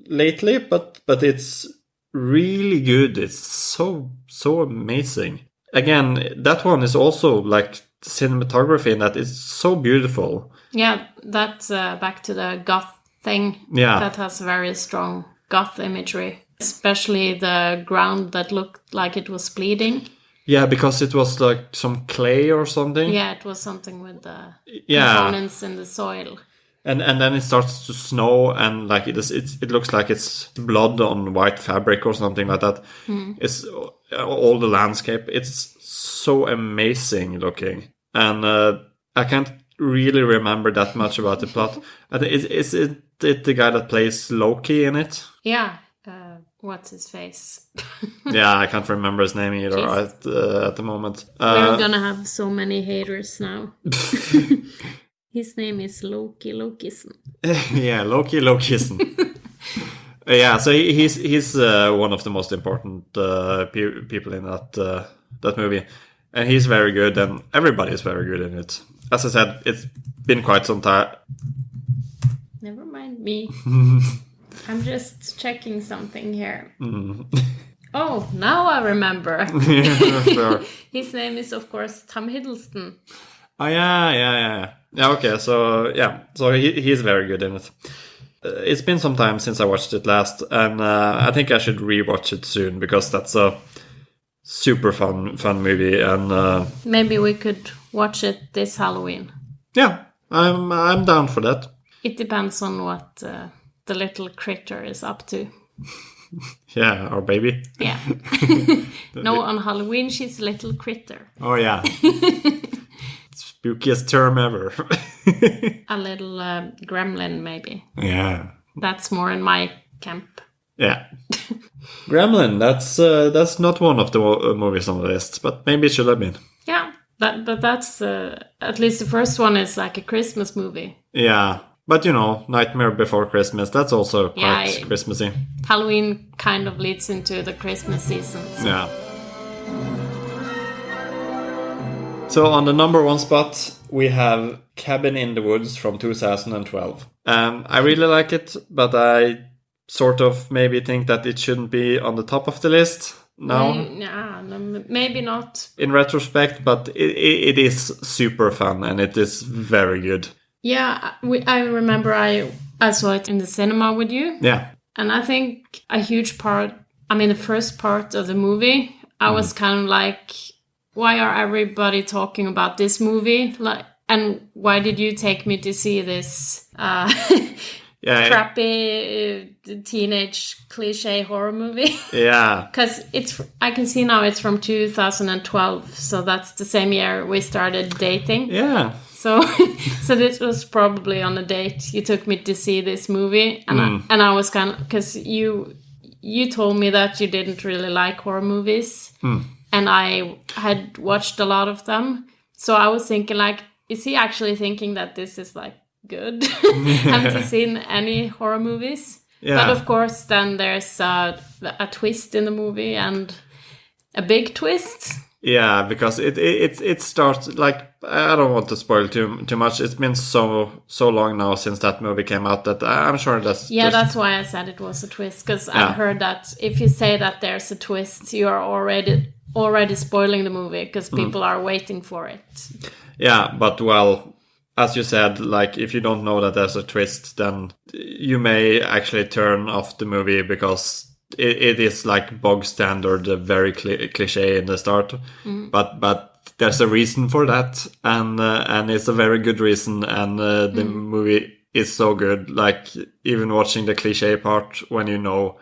lately, but it's really good. It's so amazing. Again, that one is also like cinematography in that it's so beautiful. Yeah, that's back to the goth thing. Yeah, that has very strong goth imagery. Especially the ground that looked like it was bleeding. Yeah, because it was like some clay or something. Yeah, it was something with the components in the soil. And then it starts to snow, and like it looks like it's blood on white fabric or something like that. It's all the landscape. It's so amazing looking, and I can't really remember that much about the plot. I think is it the guy that plays Loki in it? Yeah. What's his face? Yeah, I can't remember his name either at the moment. We're gonna have so many haters now. His name is Loki Lokison. Yeah, Loki Lokison. Yeah, so he's one of the most important people in that movie, and he's very good, and everybody is very good in it. As I said, it's been quite some time. Never mind me. I'm just checking something here. Oh, now I remember. Yeah, sure. His name is, of course, Tom Hiddleston. Oh, yeah. Yeah, okay, so he's very good in it. It's been some time since I watched it last, and I think I should rewatch it soon, because that's a super fun movie, and maybe we could watch it this Halloween. Yeah, I'm down for that. It depends on what the little critter is up to. Yeah, our baby. Yeah. No, on Halloween she's a little critter. Oh yeah. Spookiest term ever. A little gremlin, maybe. Yeah. That's more in my camp. Yeah. Gremlin, that's not one of the movies on the list, but maybe it should have been. Yeah, but that's at least the first one is like a Christmas movie. Yeah. But, Nightmare Before Christmas, that's also quite Christmassy. Halloween kind of leads into the Christmas season. So. Yeah. So on the number 1 spot, we have Cabin in the Woods from 2012. I really like it, but I sort of maybe think that it shouldn't be on the top of the list now. No, maybe not. In retrospect, but it is super fun, and it is very good. Yeah, I remember I saw it in the cinema with you. Yeah. And I think a huge part, the first part of the movie, I was kind of like, why are everybody talking about this movie? And why did you take me to see this crappy teenage cliche horror movie? Yeah. Because I can see now it's from 2012, so that's the same year we started dating. Yeah. So this was probably on a date. You took me to see this movie, and I was kind of, because you told me that you didn't really like horror movies, and I had watched a lot of them. So I was thinking, like, is he actually thinking that this is like good? Haven't you seen any horror movies? Yeah. But of course, then there's a twist in the movie, and a big twist. Yeah, because it starts, like, I don't want to spoil too much. It's been so long now since that movie came out that I'm sure that's... Yeah, that's why I said it was a twist, because I've heard that if you say that there's a twist, you are already spoiling the movie, because people are waiting for it. Yeah, but, well, as you said, like, if you don't know that there's a twist, then you may actually turn off the movie, because... It is like bog standard, very cliche in the start, but there's a reason for that, and it's a very good reason, and the movie is so good. Like, even watching the cliche part when you know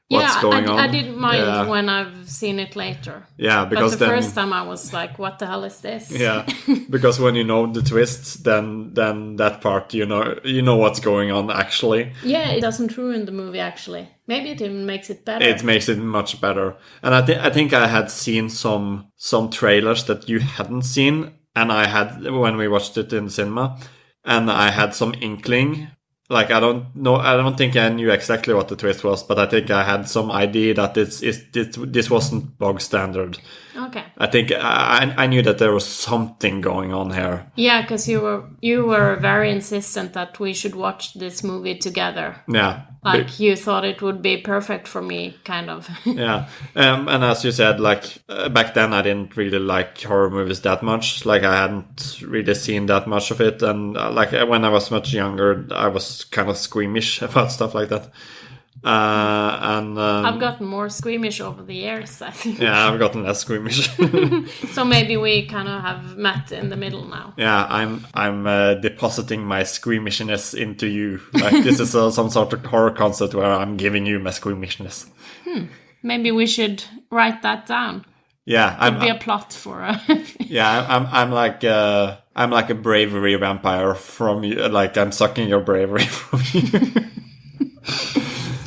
what's going on. I didn't mind when I've seen it later. Yeah, because but the first time I was like, what the hell is this? Yeah, because when you know the twist, then that part, you know what's going on actually. Yeah, it doesn't ruin the movie actually. Maybe it even makes it better. It makes it much better. And I think I had seen some trailers that you hadn't seen, and I had when we watched it in cinema, and I had some inkling. Like, I don't think I knew exactly what the twist was, but I think I had some idea that this wasn't bog standard. Okay. I think I knew that there was something going on here. Yeah, because you were very insistent that we should watch this movie together. Yeah. Like, you thought it would be perfect for me, kind of. Yeah. And as you said, like, back then I didn't really like horror movies that much. Like, I hadn't really seen that much of it. And, like, when I was much younger, I was kind of squeamish about stuff like that. I've gotten more squeamish over the years, I think. Yeah, I've gotten less squeamish. So maybe we kind of have met in the middle now. Yeah, I'm depositing my squeamishness into you. Like this is some sort of horror concept where I'm giving you my squeamishness. Maybe we should write that down. Yeah, Could be a plot for a. Yeah, I'm like a bravery vampire from you. Like I'm sucking your bravery from you.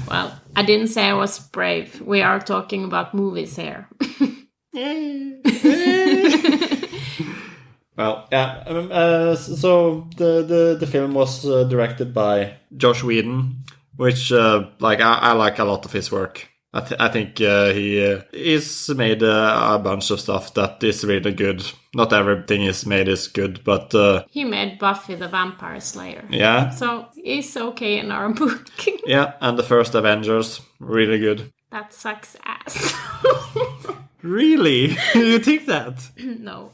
Well, I didn't say I was brave. We are talking about movies here. Well, yeah. So the film was directed by Joss Whedon, which I like a lot of his work. I think he's made a bunch of stuff that is really good. Not everything he's made is good, but he made Buffy the Vampire Slayer. Yeah. So he's okay in our book. Yeah, and the first Avengers, really good. That sucks ass. Really? You think that? No.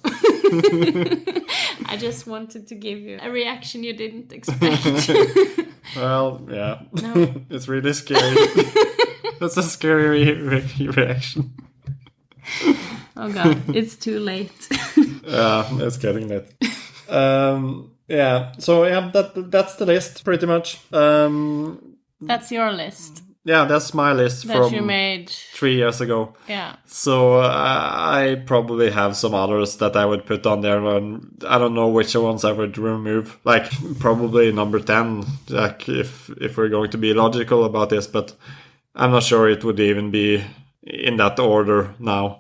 I just wanted to give you a reaction you didn't expect. Well, yeah. No. It's really scary. That's a scary reaction. Oh god, it's too late. It's getting late. Yeah, so yeah, that's the list pretty much. That's your list. Yeah, that's my list that from you made 3 years ago. Yeah. So I probably have some others that I would put on there, and I don't know which ones I would remove. Like probably number 10, like if we're going to be logical about this, but I'm not sure it would even be in that order now.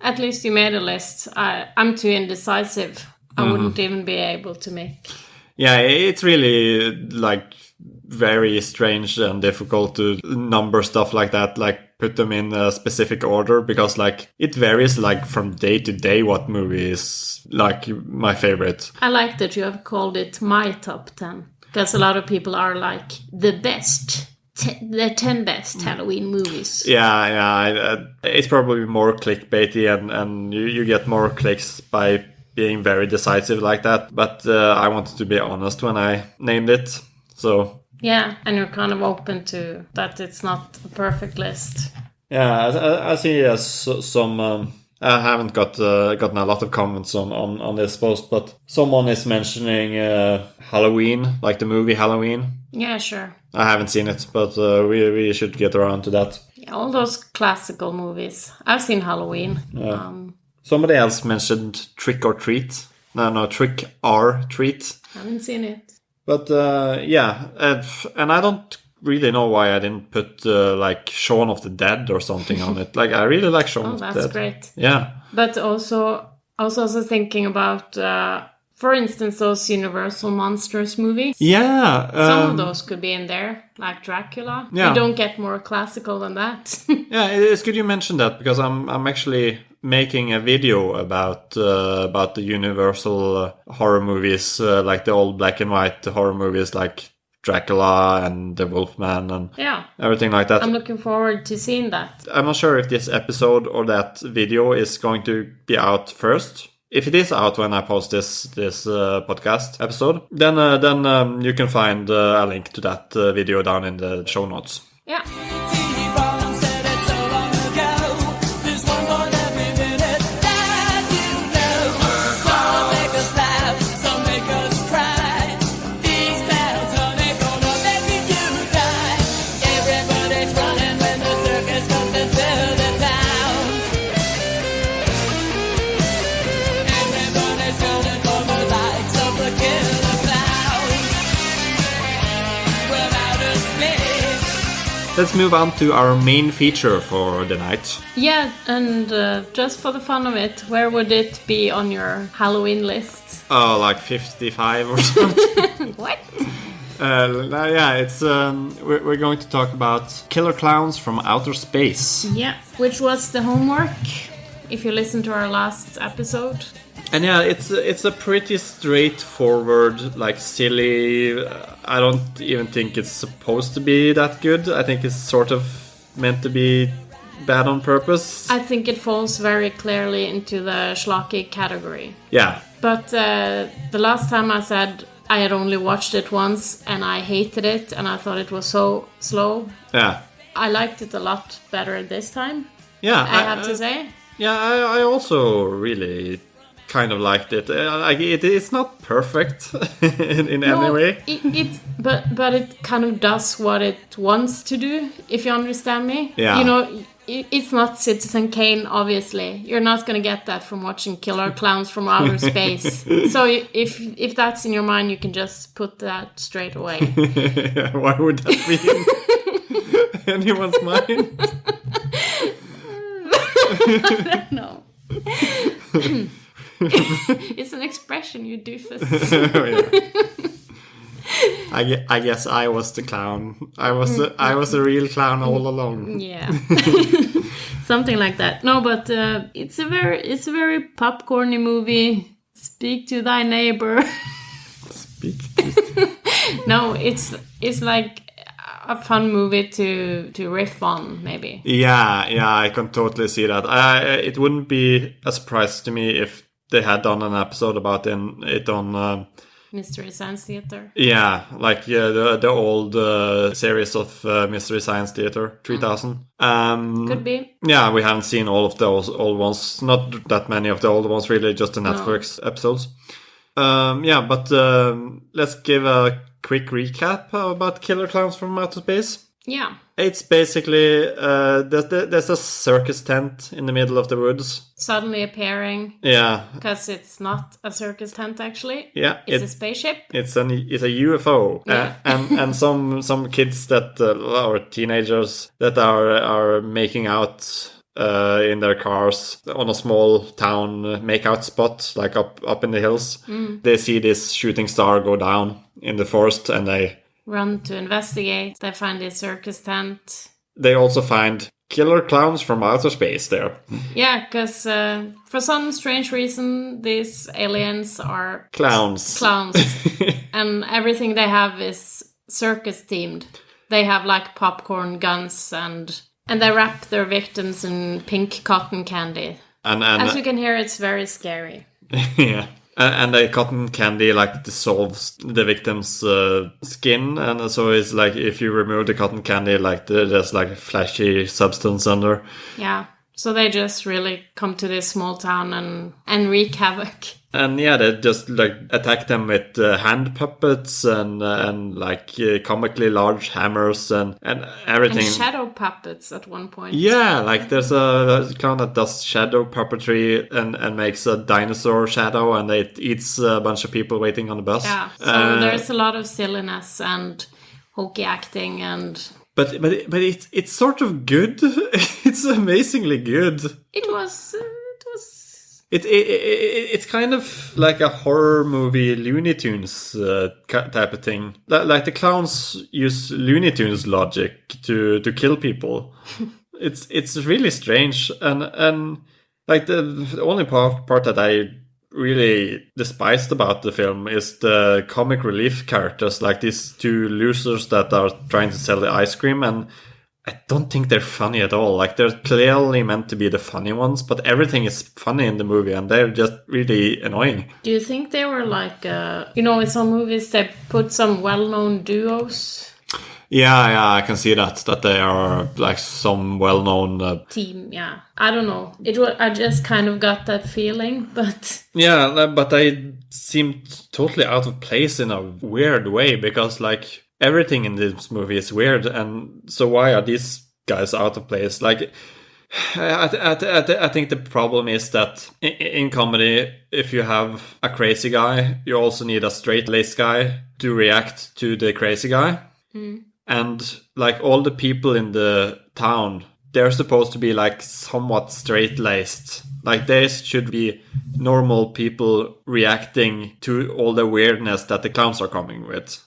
At least you made a list. I'm too indecisive. I wouldn't even be able to make. Yeah, it's really like very strange and difficult to number stuff like that, like put them in a specific order, because like it varies like from day to day what movie is like my favorite. I like that you have called it my top 10, because a lot of people are like the best. The 10 best Halloween movies. Yeah, it's probably more clickbaity, and you get more clicks by being very decisive like that. But I wanted to be honest when I named it, so yeah, and you're kind of open to that. It's not a perfect list. Yeah, I see some. I haven't gotten a lot of comments on this post, but someone is mentioning Halloween, like the movie Halloween. Yeah, sure. I haven't seen it, but we should get around to that. Yeah, all those classical movies. I've seen Halloween. Somebody else mentioned Trick or Treat. No, Trick or Treat. Haven't seen it. But yeah, and I don't really know why I didn't put like Shaun of the Dead or something on it. Like I really like Shaun of the Dead. Oh, that's great. Yeah. But also, I was also thinking about, for instance, those Universal Monsters movies. Yeah. Some of those could be in there, like Dracula. Yeah. You don't get more classical than that. Yeah, it's good you mentioned that, because I'm actually making a video about the Universal horror movies, like the old black and white horror movies, like Dracula and the Wolfman and everything like that. I'm looking forward to seeing that. I'm not sure if this episode or that video is going to be out first. If it is out when I post this podcast episode, then you can find a link to that video down in the show notes. Yeah. Let's move on to our main feature for the night. Yeah, and just for the fun of it, where would it be on your Halloween list? Oh, like 55 or something. What? Yeah, it's we're going to talk about Killer Klowns from Outer Space. Yeah, which was the homework, if you listen to our last episode. And yeah, it's a pretty straightforward, like silly. I don't even think it's supposed to be that good. I think it's sort of meant to be bad on purpose. I think it falls very clearly into the schlocky category. Yeah. But the last time I said I had only watched it once and I hated it and I thought it was so slow. Yeah. I liked it a lot better this time. Yeah, I have to say. Yeah, I also really kind of liked it. It's not perfect in any way. But it kind of does what it wants to do, if you understand me. Yeah. You know, it's not Citizen Kane, obviously. You're not going to get that from watching Killer Klowns from Outer Space. So if that's in your mind, you can just put that straight away. Why would that be in anyone's mind? I don't know. It's an expression, you doofus. Oh, yeah. I guess I was the clown. I was a real clown all along. Yeah. Something like that. No, but it's a very popcorny movie. Speak to thy neighbor. Speak to... No, it's like a fun movie to riff on, maybe. Yeah, I can totally see that. It wouldn't be a surprise to me if they had done an episode about it on Mystery Science Theater. Yeah, like the old series of Mystery Science Theater 3000. Could be. Yeah, we haven't seen all of those old ones. Not that many of the old ones, really, just the Netflix episodes. But let's give a quick recap about Killer Klowns from Outer Space. Yeah. It's basically there's a circus tent in the middle of the woods. Suddenly appearing. Yeah. Because it's not a circus tent, actually. Yeah. It's a spaceship. It's a UFO. Yeah. And some kids that or teenagers that are making out in their cars on a small town make-out spot, like up in the hills. They see this shooting star go down in the forest, and they run to investigate. They find the circus tent. They also find Killer Klowns from Outer Space there. Yeah, because for some strange reason, these aliens are clowns. And everything they have is circus themed. They have like popcorn guns, and they wrap their victims in pink cotton candy. And as you can hear, it's very scary. Yeah. And the cotton candy like dissolves the victim's skin, and so it's like if you remove the cotton candy, like there's like a flashy substance under. Yeah, so they just really come to this small town and wreak havoc. And yeah, they just like attack them with hand puppets and like comically large hammers and everything. And shadow puppets at one point. Yeah, like there's a clown that does shadow puppetry and makes a dinosaur shadow, and it eats a bunch of people waiting on the bus. Yeah, so there's a lot of silliness and hokey acting and... But it's sort of good. It's amazingly good. It was... It's kind of like a horror movie Looney Tunes type of thing. Like the clowns use Looney Tunes logic to kill people. It's really strange, and like the only part that I really despised about the film is the comic relief characters, like these two losers that are trying to sell the ice cream, and I don't think they're funny at all. Like, they're clearly meant to be the funny ones, but everything is funny in the movie, and they're just really annoying. Do you think they were like, in some movies they put some well-known duos? Yeah, I can see that they are like some well-known... team, yeah. I don't know. I just kind of got that feeling, but... Yeah, but they seemed totally out of place in a weird way, because like... Everything in this movie is weird, and so why are these guys out of place? Like, I think the problem is that in comedy, if you have a crazy guy, you also need a straight-laced guy to react to the crazy guy. And like all the people in the town, they're supposed to be like somewhat straight-laced. Like, they should be normal people reacting to all the weirdness that the clowns are coming with.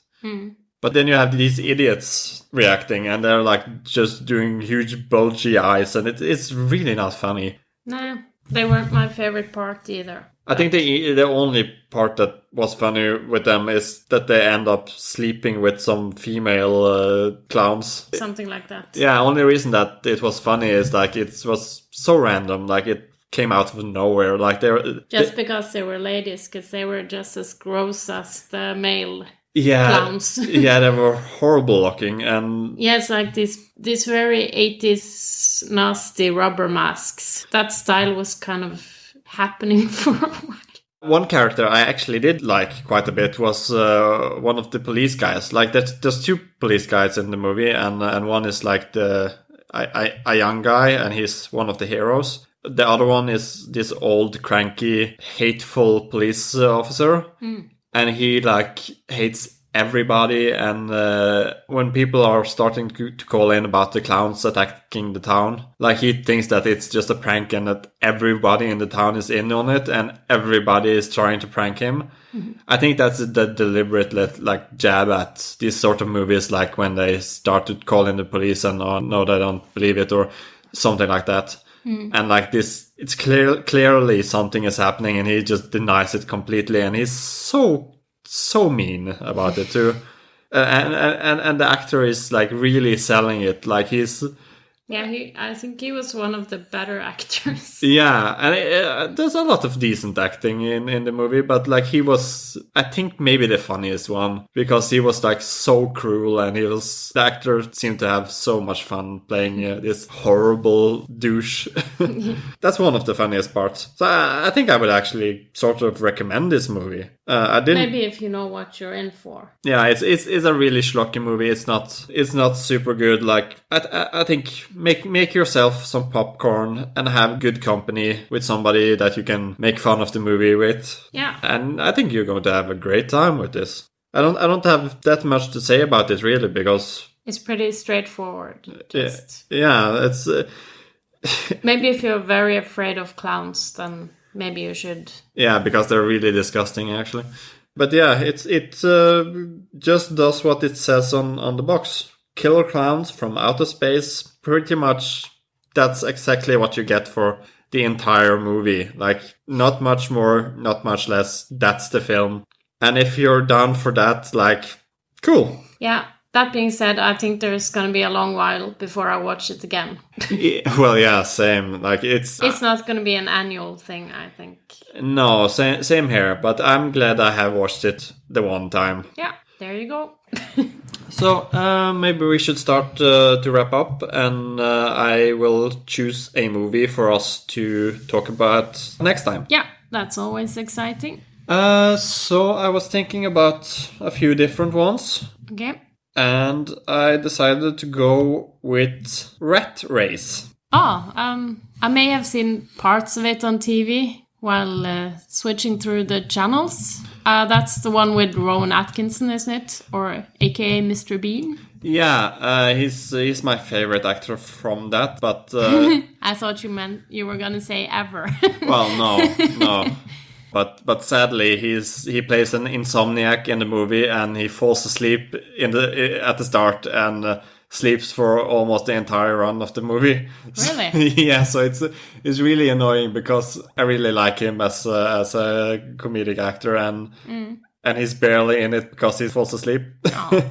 But then you have these idiots reacting, and they're like just doing huge bulgy eyes, and it's really not funny. Nah, they weren't my favorite part either. I think the only part that was funny with them is that they end up sleeping with some female clowns. Something like that. Yeah, only reason that it was funny is like it was so random, like it came out of nowhere. Like because they were ladies, because they were just as gross as the male. clowns. Yeah, they were horrible looking, and it's like this very 80s nasty rubber masks. That style was kind of happening for a while. One character I actually did like quite a bit was one of the police guys. Like there's two police guys in the movie, and one is like a young guy, and he's one of the heroes. The other one is this old, cranky, hateful police officer, and he like hates everybody. And when people are starting to call in about the clowns attacking the town, like he thinks that it's just a prank and that everybody in the town is in on it and everybody is trying to prank him. I think that's the deliberate like jab at these sort of movies, like when they start to call in the police and no, they don't believe it or something like that. And like this, it's clearly something is happening and he just denies it completely, and he's so mean about it too. And the actor is like really selling it. Like he's... Yeah, I think he was one of the better actors. Yeah, and there's a lot of decent acting in the movie, but like he was, I think, maybe the funniest one, because he was like so cruel, and the actor seemed to have so much fun playing this horrible douche. That's one of the funniest parts. So I think I would actually sort of recommend this movie. I didn't... Maybe if you know what you're in for. Yeah, it's a really schlocky movie. It's not super good. Like I think make yourself some popcorn and have good company with somebody that you can make fun of the movie with. Yeah. And I think you're going to have a great time with this. I don't have that much to say about it really, because it's pretty straightforward. Yeah, it's maybe if you're very afraid of clowns, then maybe you should. Yeah, because they're really disgusting, actually. But yeah, it just does what it says on the box. Killer clowns from outer space. Pretty much, that's exactly what you get for the entire movie. Like, not much more, not much less. That's the film. And if you're down for that, like, cool. Yeah. That being said, I think there's going to be a long while before I watch it again. Well, yeah, same. Like it's not going to be an annual thing, I think. No, same here. But I'm glad I have watched it the one time. Yeah, there you go. So maybe we should start to wrap up, and I will choose a movie for us to talk about next time. Yeah, that's always exciting. So I was thinking about a few different ones. Okay. And I decided to go with Rat Race. I may have seen parts of it on TV while switching through the channels. That's the one with Rowan Atkinson, isn't it? Or aka Mr. Bean? Yeah, he's my favorite actor from that, but... I thought you were gonna say ever. Well, no. But sadly, he plays an insomniac in the movie, and he falls asleep at the start and sleeps for almost the entire run of the movie. Really? Yeah, so it's really annoying, because I really like him as a comedic actor, and he's barely in it because he falls asleep. Oh.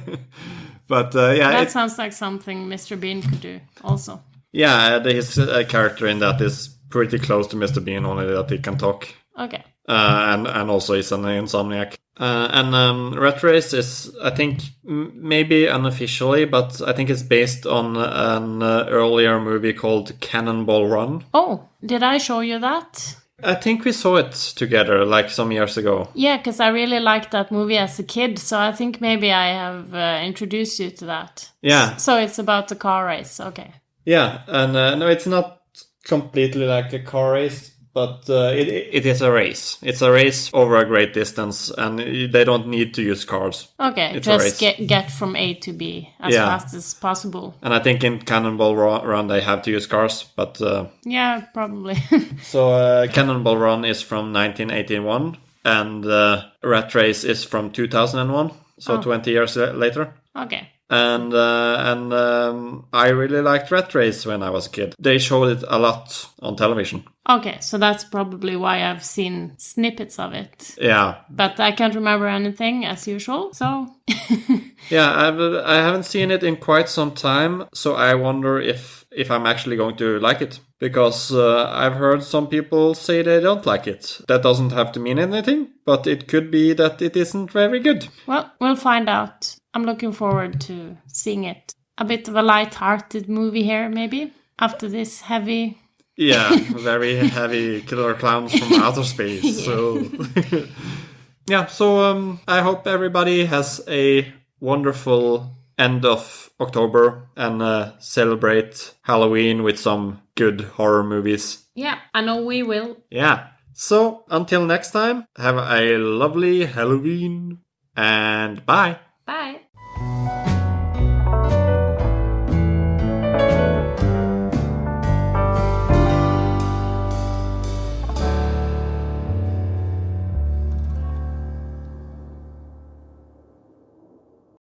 But yeah, that sounds like something Mr. Bean could do also. Yeah, his character in that is pretty close to Mr. Bean, only that he can talk. Okay. And also he's an insomniac. And Rat Race is, I think, maybe unofficially, but I think it's based on an earlier movie called Cannonball Run. Oh, did I show you that? I think we saw it together, like some years ago. Yeah, because I really liked that movie as a kid, so I think maybe I have introduced you to that. Yeah. So it's about the car race, okay. Yeah, and no, it's not completely like a car race, but it is a race. It's a race over a great distance, and they don't need to use cars. Okay, it's just get from A to B as fast as possible. And I think in Cannonball Run they have to use cars, but... yeah, probably. So Cannonball Run is from 1981, and Rat Race is from 2001, so 20 years later. Okay. And I really liked Rat Race when I was a kid. They showed it a lot on television. Okay, so that's probably why I've seen snippets of it. Yeah. But I can't remember anything, as usual, so... Yeah, I haven't seen it in quite some time, so I wonder if I'm actually going to like it. Because I've heard some people say they don't like it. That doesn't have to mean anything, but it could be that it isn't very good. Well, we'll find out. I'm looking forward to seeing it. A bit of a light-hearted movie here, maybe, after this heavy... Yeah, very heavy killer clowns from outer space. Yeah. So, yeah, so I hope everybody has a wonderful end of October and celebrate Halloween with some good horror movies. Yeah, I know we will. Yeah. So, until next time, have a lovely Halloween and bye. Bye.